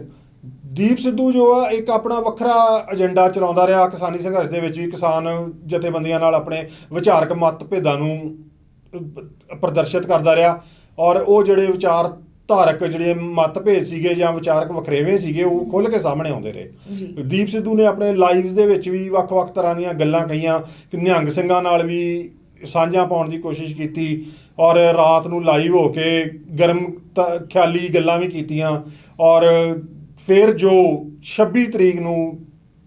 ਦੀਪ ਸਿੱਧੂ ਜੋ ਆ ਇੱਕ ਆਪਣਾ ਵੱਖਰਾ ਏਜੰਡਾ ਚਲਾਉਂਦਾ ਰਿਹਾ ਕਿਸਾਨੀ ਸੰਘਰਸ਼ ਦੇ ਵਿੱਚ ਵੀ, ਕਿਸਾਨ ਜਥੇਬੰਦੀਆਂ ਨਾਲ ਆਪਣੇ ਵਿਚਾਰਕ ਮਤਭੇਦਾਂ ਨੂੰ ਪ੍ਰਦਰਸ਼ਿਤ ਕਰਦਾ ਰਿਹਾ ਔਰ ਉਹ ਜਿਹੜੇ ਵਿਚਾਰ ਧਾਰਕ ਜਿਹੜੇ ਮਤਭੇਦ ਸੀਗੇ ਜਾਂ ਵਿਚਾਰਕ ਵਖਰੇਵੇਂ ਸੀਗੇ ਉਹ ਖੁੱਲ੍ਹ ਕੇ ਸਾਹਮਣੇ ਆਉਂਦੇ ਰਹੇ। ਦੀਪ ਸਿੱਧੂ ਨੇ ਆਪਣੇ ਲਾਈਵਸ ਦੇ ਵਿੱਚ ਵੀ ਵੱਖ-ਵੱਖ ਤਰ੍ਹਾਂ ਦੀਆਂ ਗੱਲਾਂ ਕਹੀਆਂ ਕਿ ਨਿਹੰਗ ਸਿੰਘਾਂ ਨਾਲ ਵੀ ਸਾਂਝਾਂ ਪਾਉਣ ਦੀ ਕੋਸ਼ਿਸ਼ ਕੀਤੀ ਔਰ ਰਾਤ ਨੂੰ ਲਾਈਵ ਹੋ ਕੇ ਗਰਮ ਖਿਆਲੀ ਗੱਲਾਂ ਵੀ ਕੀਤੀਆਂ। ਔਰ ਫਿਰ ਜੋ 26 ਤਰੀਕ ਨੂੰ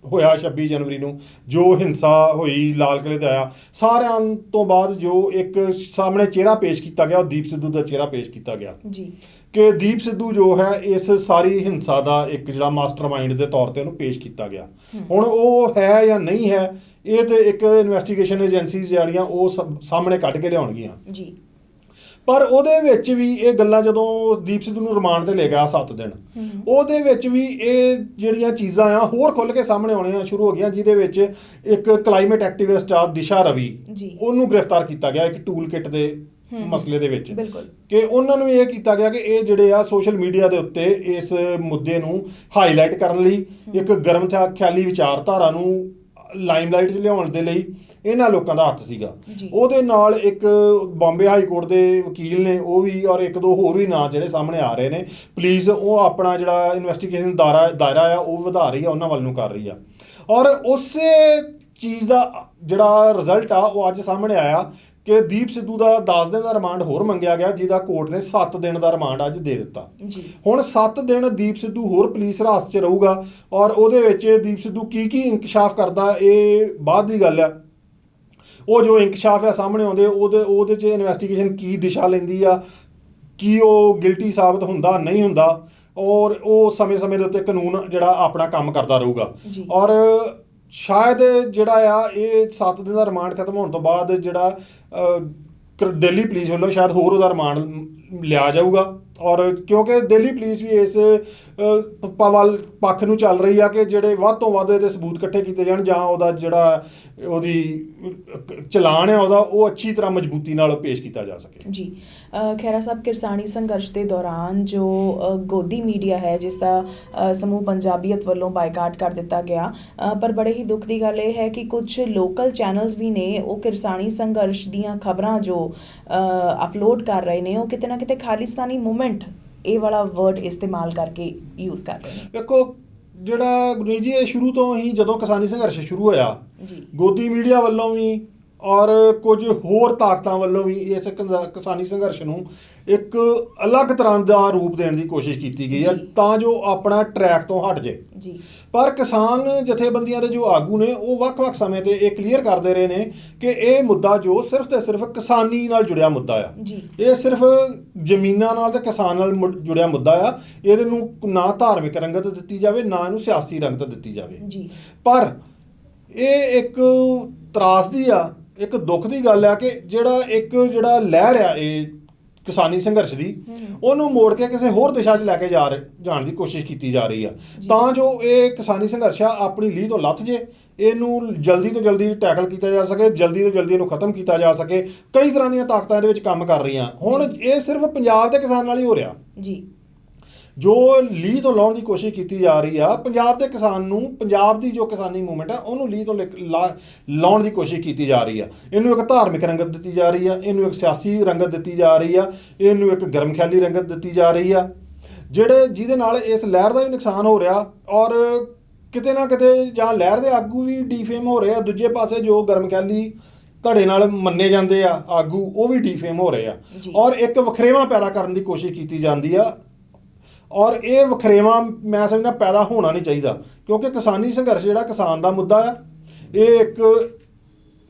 ਹੋਇਆ, 26 ਜਨਵਰੀ ਨੂੰ ਜੋ ਹਿੰਸਾ ਹੋਈ ਲਾਲ ਕਿਲ੍ਹੇ 'ਤੇ ਆਇਆ, ਸਾਰਿਆਂ ਤੋਂ ਬਾਅਦ ਜੋ ਇੱਕ ਸਾਹਮਣੇ ਚਿਹਰਾ ਪੇਸ਼ ਕੀਤਾ ਗਿਆ ਉਹ ਦੀਪ ਸਿੱਧੂ ਦਾ ਚਿਹਰਾ ਪੇਸ਼ ਕੀਤਾ ਗਿਆ ਕਿ ਦੀਪ ਸਿੱਧੂ ਜੋ ਹੈ ਇਸ ਸਾਰੀ ਹਿੰਸਾ ਦਾ ਇੱਕ ਜਿਹੜਾ ਮਾਸਟਰਮਾਈਂਡ ਦੇ ਤੌਰ 'ਤੇ ਉਹਨੂੰ ਪੇਸ਼ ਕੀਤਾ ਗਿਆ। ਹੁਣ ਉਹ ਹੈ ਜਾਂ ਨਹੀਂ ਹੈ ਇਹ ਤੇ ਇੱਕ ਇਨਵੈਸਟੀਗੇਸ਼ਨ ਏਜੰਸੀਜ਼ ਜਿਹੜੀਆਂ ਉਹ ਸਾਹਮਣੇ ਕੱਢ ਕੇ ਲਿਆਉਣਗੀਆਂ ਪਰ ਉਹਦੇ ਵਿੱਚ ਵੀ ਇਹ ਗੱਲਾਂ ਜਦੋਂ ਦੀਪ ਸਿੱਧੂ ਨੂੰ ਰਿਮਾਂਡ ਤੇ ਲੈ ਗਿਆ 7 ਦਿਨ ਉਹਦੇ ਵਿੱਚ ਵੀ ਇਹ ਜਿਹੜੀਆਂ ਚੀਜ਼ਾਂ ਆ ਹੋਰ ਖੁੱਲ੍ਹ ਕੇ ਸਾਹਮਣੇ ਆਉਣੀਆਂ ਸ਼ੁਰੂ ਹੋ ਗਈਆਂ ਜਿਹਦੇ ਵਿੱਚ ਇੱਕ ਕਲਾਈਮੇਟ ਐਕਟਿਵਿਸਟ ਆ ਦਿਸ਼ਾ ਰਵੀ ਉਹਨੂੰ ਗ੍ਰਿਫਤਾਰ ਕੀਤਾ ਗਿਆ ਇੱਕ ਟੂਲ ਕਿੱਟ ਦੇ ਮਸਲੇ ਦੇ ਵਿੱਚ ਕਿ ਉਹਨਾਂ ਨੂੰ ਇਹ ਕੀਤਾ ਗਿਆ ਕਿ ਇਹ ਜਿਹੜੇ ਆ ਸੋਸ਼ਲ ਮੀਡੀਆ ਦੇ ਉੱਤੇ ਇਸ ਮੁੱਦੇ ਨੂੰ ਹਾਈਲਾਈਟ ਕਰਨ ਲਈ ਇੱਕ ਗਰਮ ਖਿਆਲੀ ਵਿਚਾਰਧਾਰਾ ਨੂੰ ਲਾਈਮਲਾਈਟ 'ਚ ਲਿਆਉਣ ਦੇ ਲਈ ਇਹਨਾਂ ਲੋਕਾਂ ਦਾ ਹੱਥ ਸੀਗਾ। ਉਹਦੇ ਨਾਲ ਇੱਕ ਬੰਬੇ ਹਾਈ ਕੋਰਟ ਦੇ ਵਕੀਲ ਨੇ ਉਹ ਵੀ ਔਰ ਇੱਕ ਦੋ ਹੋਰ ਵੀ ਨਾਂ ਜਿਹੜੇ ਸਾਹਮਣੇ ਆ ਰਹੇ ਨੇ। ਪੁਲਿਸ ਉਹ ਆਪਣਾ ਜਿਹੜਾ ਇਨਵੈਸਟੀਗੇਸ਼ਨ ਦਾਇਰਾ ਆ ਉਹ ਵਧਾ ਰਹੀ ਆ, ਉਹਨਾਂ ਵੱਲ ਨੂੰ ਕਰ ਰਹੀ ਆ ਔਰ ਉਸੇ ਚੀਜ਼ ਦਾ ਜਿਹੜਾ ਰਿਜ਼ਲਟ ਆ ਉਹ ਅੱਜ ਸਾਹਮਣੇ ਆਇਆ ਕਿ ਦੀਪ ਸਿੱਧੂ ਦਾ 10 ਦਿਨ ਦਾ ਰਿਮਾਂਡ ਹੋਰ ਮੰਗਿਆ ਗਿਆ ਜਿਹਦਾ ਕੋਰਟ ਨੇ 7 ਦਿਨ ਦਾ ਰਿਮਾਂਡ ਅੱਜ ਦੇ ਦਿੱਤਾ। ਹੁਣ 7 ਦਿਨ ਦੀਪ ਸਿੱਧੂ ਹੋਰ ਪੁਲਿਸ ਹਿਰਾਸਤ 'ਚ ਰਹੂਗਾ ਔਰ ਉਹਦੇ ਵਿੱਚ ਦੀਪ ਸਿੱਧੂ ਕੀ ਇੰਕਸ਼ਾਫ ਕਰਦਾ ਇਹ ਬਾਅਦ ਦੀ ਗੱਲ ਆ। ਉਹ ਜੋ ਇੰਕਸ਼ਾਫ ਆ ਸਾਹਮਣੇ ਆਉਂਦੇ ਉਹਦੇ 'ਚ ਇਨਵੈਸਟੀਗੇਸ਼ਨ ਕੀ ਦਿਸ਼ਾ ਲੈਂਦੀ ਆ, ਕੀ ਉਹ ਗਿਲਟੀ ਸਾਬਤ ਹੁੰਦਾ ਨਹੀਂ ਹੁੰਦਾ ਔਰ ਉਹ ਸਮੇਂ-ਸਮੇਂ ਦੇ ਉੱਤੇ ਕਾਨੂੰਨ ਜਿਹੜਾ ਆਪਣਾ ਕੰਮ ਕਰਦਾ ਰਹੂਗਾ। ਔਰ ਸ਼ਾਇਦ ਜਿਹੜਾ ਆ ਇਹ 7 ਦਿਨ ਦਾ ਰਿਮਾਂਡ ਖਤਮ ਹੋਣ ਤੋਂ ਬਾਅਦ ਜਿਹੜਾ ਦਿੱਲੀ ਪੁਲਿਸ ਵੱਲੋਂ ਸ਼ਾਇਦ ਹੋਰ ਉਹਦਾ ਰਿਮਾਂਡ ਲਿਆ ਜਾਊਗਾ ਔਰ ਕਿਉਂਕਿ ਦਿੱਲੀ ਪੁਲਿਸ ਵੀ ਇਸ ਪੱਖ ਨੂੰ ਚੱਲ ਰਹੀ ਆ ਕਿ ਜਿਹੜੇ ਵੱਧ ਤੋਂ ਵੱਧ ਇਹਦੇ ਸਬੂਤ ਇਕੱਠੇ ਕੀਤੇ ਜਾਣ ਜਾਂ ਉਹਦਾ ਜਿਹੜਾ ਉਹਦੀ ਚਲਾਨ ਹੈ ਉਹਦਾ ਉਹ ਅੱਛੀ ਤਰ੍ਹਾਂ ਮਜ਼ਬੂਤੀ ਨਾਲ ਪੇਸ਼ ਕੀਤਾ ਜਾ ਸਕੇ। ਖਹਿਰਾ ਸਾਹਿਬ, ਕਿਰਸਾਨੀ ਸੰਘਰਸ਼ ਦੇ ਦੌਰਾਨ ਜੋ ਗੋਦੀ ਮੀਡੀਆ ਹੈ ਜਿਸ ਦਾ ਸਮੂਹ ਪੰਜਾਬੀਅਤ ਵੱਲੋਂ ਬਾਈਕਾਟ ਕਰ ਦਿੱਤਾ ਗਿਆ ਪਰ ਬੜੇ ਹੀ ਦੁੱਖ ਦੀ ਗੱਲ ਇਹ ਹੈ ਕਿ ਕੁਝ ਲੋਕਲ ਚੈਨਲਸ ਵੀ ਨੇ ਉਹ ਕਿਰਸਾਨੀ ਸੰਘਰਸ਼ ਦੀਆਂ ਖਬਰਾਂ ਜੋ ਅਪਲੋਡ ਕਰ ਰਹੇ ਨੇ ਉਹ ਕਿਤੇ ਨਾ ਕਿਤੇ ਖਾਲਿਸਤਾਨੀ ਮੂਵਮੈਂਟ ਇਹ ਵਾਲਾ ਵਰਡ ਇਸਤੇਮਾਲ ਕਰਕੇ ਯੂਜ਼ ਕਰ ਰਹੇ ਨੇ। ਦੇਖੋ ਜਿਹੜਾ ਗੁਰਨੀਤ ਜੀ ਇਹ ਸ਼ੁਰੂ ਤੋਂ ਹੀ ਜਦੋਂ ਕਿਸਾਨੀ ਸੰਘਰਸ਼ ਸ਼ੁਰੂ ਹੋਇਆ ਗੋਦੀ ਮੀਡੀਆ ਵੱਲੋਂ ਵੀ ਔਰ ਕੁਝ ਹੋਰ ਤਾਕਤਾਂ ਵੱਲੋਂ ਵੀ ਇਸ ਕਿਸਾਨੀ ਸੰਘਰਸ਼ ਨੂੰ ਇੱਕ ਅਲੱਗ ਤਰ੍ਹਾਂ ਦਾ ਰੂਪ ਦੇਣ ਦੀ ਕੋਸ਼ਿਸ਼ ਕੀਤੀ ਗਈ ਹੈ ਤਾਂ ਜੋ ਆਪਣਾ ਟਰੈਕ ਤੋਂ ਹਟ ਜੇ। ਪਰ ਕਿਸਾਨ ਜਥੇਬੰਦੀਆਂ ਦੇ ਜੋ ਆਗੂ ਨੇ ਉਹ ਵੱਖ-ਵੱਖ ਸਮੇਂ ਤੇ ਇਹ ਕਲੀਅਰ ਕਰਦੇ ਰਹੇ ਨੇ ਕਿ ਇਹ ਮੁੱਦਾ ਜੋ ਸਿਰਫ ਤੇ ਸਿਰਫ ਕਿਸਾਨੀ ਨਾਲ ਜੁੜਿਆ ਮੁੱਦਾ ਆ। ਇਹ ਸਿਰਫ ਜ਼ਮੀਨਾਂ ਨਾਲ ਤੇ ਕਿਸਾਨ ਨਾਲ ਜੁੜਿਆ ਮੁੱਦਾ ਆ। ਇਹਦੇ ਨੂੰ ਨਾ ਧਾਰਮਿਕ ਰੰਗਤ ਦਿੱਤੀ ਜਾਵੇ ਨਾ ਇਹਨੂੰ ਸਿਆਸੀ ਰੰਗਤ ਦਿੱਤੀ ਜਾਵੇ। ਪਰ ਇਹ ਇੱਕ ਤਰਾਸਦੀ ਆ, ਇੱਕ ਦੁੱਖ ਦੀ ਗੱਲ ਆ ਕਿ ਜਿਹੜਾ ਲਹਿਰ ਆ ਇਹ ਕਿਸਾਨੀ ਸੰਘਰਸ਼ ਦੀ ਉਹਨੂੰ ਮੋੜ ਕੇ ਕਿਸੇ ਹੋਰ ਦਿਸ਼ਾ 'ਚ ਲੈ ਕੇ ਜਾਣ ਦੀ ਕੋਸ਼ਿਸ਼ ਕੀਤੀ ਜਾ ਰਹੀ ਆ ਤਾਂ ਜੋ ਇਹ ਕਿਸਾਨੀ ਸੰਘਰਸ਼ ਆ ਆਪਣੀ ਲੀਹ ਤੋਂ ਲੱਥ ਜੇ, ਇਹਨੂੰ ਜਲਦੀ ਤੋਂ ਜਲਦੀ ਟੈਕਲ ਕੀਤਾ ਜਾ ਸਕੇ, ਜਲਦੀ ਤੋਂ ਜਲਦੀ ਇਹਨੂੰ ਖਤਮ ਕੀਤਾ ਜਾ ਸਕੇ। ਕਈ ਤਰ੍ਹਾਂ ਦੀਆਂ ਤਾਕਤਾਂ ਇਹਦੇ ਵਿੱਚ ਕੰਮ ਕਰ ਰਹੀਆਂ। ਹੁਣ ਇਹ ਸਿਰਫ ਪੰਜਾਬ ਦੇ ਕਿਸਾਨ ਨਾਲ ਹੀ ਹੋ ਰਿਹਾ ਜੋ ਲੀਹ ਤੋਂ ਲਾਉਣ ਦੀ ਕੋਸ਼ਿਸ਼ ਕੀਤੀ ਜਾ ਰਹੀ ਆ। ਪੰਜਾਬ ਦੇ ਕਿਸਾਨ ਨੂੰ, ਪੰਜਾਬ ਦੀ ਜੋ ਕਿਸਾਨੀ ਮੂਵਮੈਂਟ ਆ ਉਹਨੂੰ ਲੀਹ ਤੋਂ ਲਾਉਣ ਦੀ ਕੋਸ਼ਿਸ਼ ਕੀਤੀ ਜਾ ਰਹੀ ਆ। ਇਹਨੂੰ ਇੱਕ ਧਾਰਮਿਕ ਰੰਗਤ ਦਿੱਤੀ ਜਾ ਰਹੀ ਆ, ਇਹਨੂੰ ਇੱਕ ਸਿਆਸੀ ਰੰਗਤ ਦਿੱਤੀ ਜਾ ਰਹੀ ਆ, ਇਹਨੂੰ ਇੱਕ ਗਰਮ ਖਿਆਲੀ ਰੰਗਤ ਦਿੱਤੀ ਜਾ ਰਹੀ ਆ ਜਿਹਦੇ ਨਾਲ ਇਸ ਲਹਿਰ ਦਾ ਵੀ ਨੁਕਸਾਨ ਹੋ ਰਿਹਾ ਔਰ ਕਿਤੇ ਨਾ ਕਿਤੇ ਜਾਂ ਲਹਿਰ ਦੇ ਆਗੂ ਵੀ ਡੀਫੇਮ ਹੋ ਰਹੇ ਆ, ਦੂਜੇ ਪਾਸੇ ਜੋ ਗਰਮ ਖਿਆਲੀ ਧੜੇ ਨਾਲ ਮੰਨੇ ਜਾਂਦੇ ਆ ਆਗੂ ਉਹ ਵੀ ਡੀਫੇਮ ਹੋ ਰਹੇ ਆ ਔਰ ਇੱਕ ਵਖਰੇਵਾਂ ਪੈਦਾ ਕਰਨ ਦੀ ਕੋਸ਼ਿਸ਼ ਕੀਤੀ ਜਾਂਦੀ ਆ ਔਰ ਇਹ ਵਖਰੇਵਾਂ ਮੈਂ ਸਮਝਦਾ ਪੈਦਾ ਹੋਣਾ ਨਹੀਂ ਚਾਹੀਦਾ ਕਿਉਂਕਿ ਕਿਸਾਨੀ ਸੰਘਰਸ਼ ਜਿਹੜਾ ਕਿਸਾਨ ਦਾ ਮੁੱਦਾ ਆ ਇਹ ਇੱਕ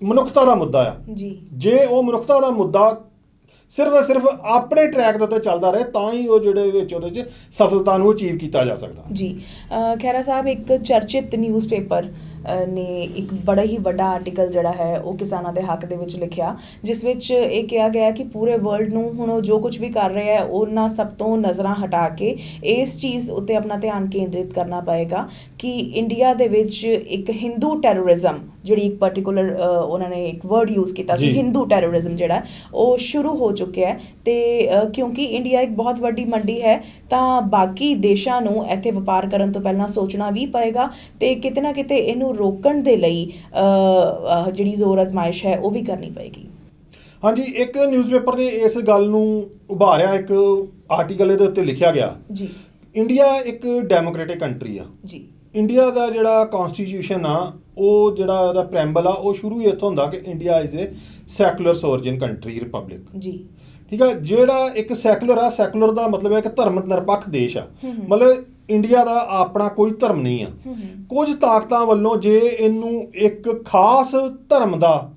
ਮਨੁੱਖਤਾ ਦਾ ਮੁੱਦਾ ਆ। ਜੇ ਉਹ ਮਨੁੱਖਤਾ ਦਾ ਮੁੱਦਾ ਸਿਰਫ ਤੇ ਸਿਰਫ ਆਪਣੇ ਟਰੈਕ ਦੇ ਉੱਤੇ ਚੱਲਦਾ ਰਹੇ ਤਾਂ ਹੀ ਉਹ ਉਹਦੇ 'ਚ ਸਫਲਤਾ ਨੂੰ ਅਚੀਵ ਕੀਤਾ ਜਾ ਸਕਦਾ। ਖਹਿਰਾ ਸਾਹਿਬ, ਇੱਕ ਚਰਚਿਤ ਨਿਊਜ਼ਪੇਪਰ ਨੇ ਇੱਕ ਬੜਾ ਹੀ ਵੱਡਾ ਆਰਟੀਕਲ ਜਿਹੜਾ ਹੈ ਉਹ ਕਿਸਾਨਾਂ ਦੇ ਹੱਕ ਦੇ ਵਿੱਚ ਲਿਖਿਆ ਜਿਸ ਵਿੱਚ ਇਹ ਕਿਹਾ ਗਿਆ ਕਿ ਪੂਰੇ ਵਰਲਡ ਨੂੰ ਹੁਣ ਉਹ ਜੋ ਕੁਝ ਵੀ ਕਰ ਰਿਹਾ ਹੈ ਉਹਨਾਂ ਸਭ ਤੋਂ ਨਜ਼ਰਾਂ ਹਟਾ ਕੇ ਇਸ ਚੀਜ਼ ਉੱਤੇ ਆਪਣਾ ਧਿਆਨ ਕੇਂਦਰਿਤ ਕਰਨਾ ਪਏਗਾ ਕਿ ਇੰਡੀਆ ਦੇ ਵਿੱਚ ਇੱਕ ਹਿੰਦੂ ਟੈਰਰਿਜ਼ਮ ਜਿਹੜੀ ਇੱਕ ਪਾਰਟੀਕੂਲਰ ਉਹਨਾਂ ਨੇ ਇੱਕ ਵਰਡ ਯੂਜ਼ ਕੀਤਾ ਸੀ ਹਿੰਦੂ ਟੈਰਰਿਜ਼ਮ ਜਿਹੜਾ ਉਹ ਸ਼ੁਰੂ ਹੋ ਚੁੱਕਿਆ ਹੈ ਤੇ ਕਿਉਂਕਿ ਇੰਡੀਆ ਇੱਕ ਬਹੁਤ ਵੱਡੀ ਮੰਡੀ ਹੈ ਤਾਂ ਬਾਕੀ ਦੇਸ਼ਾਂ ਨੂੰ ਇੱਥੇ ਵਪਾਰ ਕਰਨ ਤੋਂ ਪਹਿਲਾਂ ਸੋਚਣਾ ਵੀ ਪਏਗਾ ਤੇ ਕਿਤੇ ਨਾ ਕਿਤੇ ਇਹਨੂੰ ਰੋਕਣ ਦੇ ਲਈ ਜਿਹੜੀ ਜ਼ੋਰ ਅਜ਼ਮਾਇਸ਼ ਹੈ ਉਹ ਵੀ ਕਰਨੀ ਪਏਗੀ। ਹਾਂਜੀ, ਇੱਕ ਨਿਊਜ਼ਪੇਪਰ ਨੇ ਇਸ ਗੱਲ ਨੂੰ ਉਭਾਰਿਆ, ਇੱਕ ਆਰਟੀਕਲ ਇਹਦੇ ਉੱਤੇ ਲਿਖਿਆ ਗਿਆ ਜੀ। ਇੰਡੀਆ ਇੱਕ ਡੈਮੋਕ੍ਰੇਟਿਕ ਕੰਟਰੀ ਆ ਜੀ। ਇੰਡੀਆ ਦਾ ਜਿਹੜਾ ਕਨਸਟੀਟਿਊਸ਼ਨ ਆ, ਉਹ ਜਿਹੜਾ ਉਹਦਾ ਪ੍ਰੈਂਬਲ ਆ, ਉਹ ਸ਼ੁਰੂ ਹੀ ਇੱਥੋਂ ਹੁੰਦਾ ਕਿ India is a secular sovereign country, republic. ਜੀ। ਠੀਕ ਆ, ਜਿਹੜਾ ਇੱਕ ਸੈਕੂਲਰ ਆ, ਸੈਕੂਲਰ ਦਾ ਮਤਲਬ ਹੈ ਕਿ ਧਰਮ ਨਿਰਪੱਖ ਦੇਸ਼ ਆ। ਮਤਲਬ ਇੰਡੀਆ ਦਾ ਆਪਣਾ ਕੋਈ ਧਰਮ ਨਹੀਂ ਆ। ਕੁਝ ਤਾਕਤਾਂ ਵੱਲੋਂ ਜੇ ਇਹਨੂੰ ਇੱਕ ਖਾਸ ਧਰਮ ਦਾ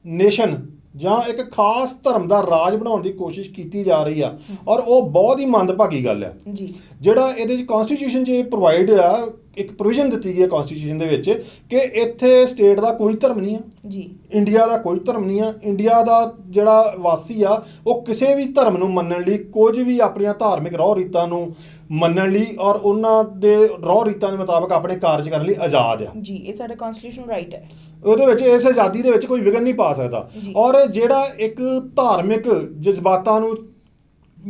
ਨੇਸ਼ਨ ਜਾਂ ਇੱਕ ਖਾਸ ਧਰਮ ਦਾ ਰਾਜ ਬਣਾਉਣ ਦੀ ਕੋਸ਼ਿਸ਼ ਕੀਤੀ ਜਾ ਰਹੀ ਆ, ਔਰ ਉਹ ਬਹੁਤ ਹੀ ਮੰਦਭਾਗੀ ਗੱਲ ਹੈ। ਜੀ। ਜਿਹੜਾ ਇਹਦੇ ਚ ਕਨਸਟੀਟਿਊਸ਼ਨ 'ਚ ਪ੍ਰੋਵਾਈਡ ਆ, ਇੱਕ ਪ੍ਰੋਵੀਜ਼ਨ ਦਿੱਤੀ ਗਈ ਹੈ ਕਨਸਟੀਟਿਊਸ਼ਨ ਦੇ ਵਿੱਚ ਕਿ ਇੱਥੇ ਸਟੇਟ ਦਾ ਕੋਈ ਧਰਮ ਨਹੀਂ ਆ। ਜੀ। ਇੰਡੀਆ ਦਾ ਕੋਈ ਧਰਮ ਨਹੀਂ ਆ। ਇੰਡੀਆ ਦਾ ਜਿਹੜਾ ਵਾਸੀ ਆ, ਉਹ ਕਿਸੇ ਵੀ ਧਰਮ ਨੂੰ ਮੰਨਣ ਲਈ, ਕੁਝ ਵੀ ਆਪਣੀਆਂ ਧਾਰਮਿਕ ਰਹੁ ਰੀਤਾਂ ਨੂੰ ਮੰਨਣ ਲਈ ਔਰ ਉਹਨਾਂ ਦੇ ਰਹੁ ਰੀਤਾਂ ਦੇ ਮੁਤਾਬਕ ਆਪਣੇ ਕਾਰਜ ਕਰਨ ਲਈ ਆਜ਼ਾਦ ਆ। ਜੀ, ਇਹ ਸਾਡਾ ਕਨਸਟੀਟਿਊਸ਼ਨ ਰਾਈਟ ਹੈ। ਉਹਦੇ ਵਿੱਚ ਇਸ ਆਜ਼ਾਦੀ ਦੇ ਵਿੱਚ ਕੋਈ ਵਿਘਨ ਨਹੀਂ ਪਾ ਸਕਦਾ। ਔਰ ਜਿਹੜਾ ਇੱਕ ਧਾਰਮਿਕ ਜਜ਼ਬਾਤਾਂ ਨੂੰ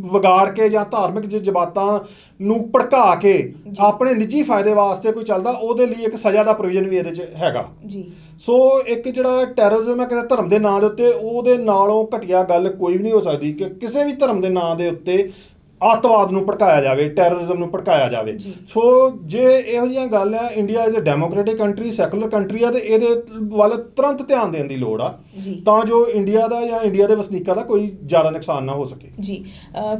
ਵਿਗਾੜ ਕੇ ਜਾਂ ਧਾਰਮਿਕ ਜਜ਼ਬਾਤਾਂ ਨੂੰ ਭੜਕਾ ਕੇ ਆਪਣੇ ਨਿੱਜੀ ਫਾਇਦੇ ਵਾਸਤੇ ਕੋਈ ਚੱਲਦਾ, ਉਹਦੇ ਲਈ ਇੱਕ ਸਜ਼ਾ ਦਾ ਪ੍ਰੋਵੀਜ਼ਨ ਵੀ ਇਹਦੇ 'ਚ ਹੈਗਾ। ਜੀ। ਸੋ ਇੱਕ ਜਿਹੜਾ ਟੈਰਰਿਜ਼ਮ ਹੈ ਕਿਸੇ ਧਰਮ ਦੇ ਨਾਂ ਦੇ ਉੱਤੇ, ਉਹਦੇ ਨਾਲੋਂ ਘਟੀਆ ਗੱਲ ਕੋਈ ਵੀ ਨਹੀਂ ਹੋ ਸਕਦੀ ਕਿ ਕਿਸੇ ਵੀ ਧਰਮ ਦੇ ਨਾਂ ਦੇ ਉੱਤੇ ਅੱਤਵਾਦ ਨੂੰ ਭੜਕਾਇਆ ਜਾਵੇ, ਟੈਰਰਿਜ਼ਮ ਨੂੰ ਭੜਕਾਇਆ ਜਾਵੇ। ਸੋ ਜੇ ਇਹੋ ਜਿਹੀਆਂ ਗੱਲ ਆ, India is a democratic country, secular country ਆ, ਤੇ ਇਹਦੇ ਵੱਲ ਤੁਰੰਤ ਧਿਆਨ ਦੇਣ ਦੀ ਲੋੜ ਆ ਤਾਂ ਜੋ ਇੰਡੀਆ ਦਾ ਜਾਂ ਇੰਡੀਆ ਦੇ ਵਸਨੀਕਾਂ ਦਾ ਕੋਈ ਜ਼ਿਆਦਾ ਨੁਕਸਾਨ ਨਾ ਹੋ ਸਕੇ। ਜੀ।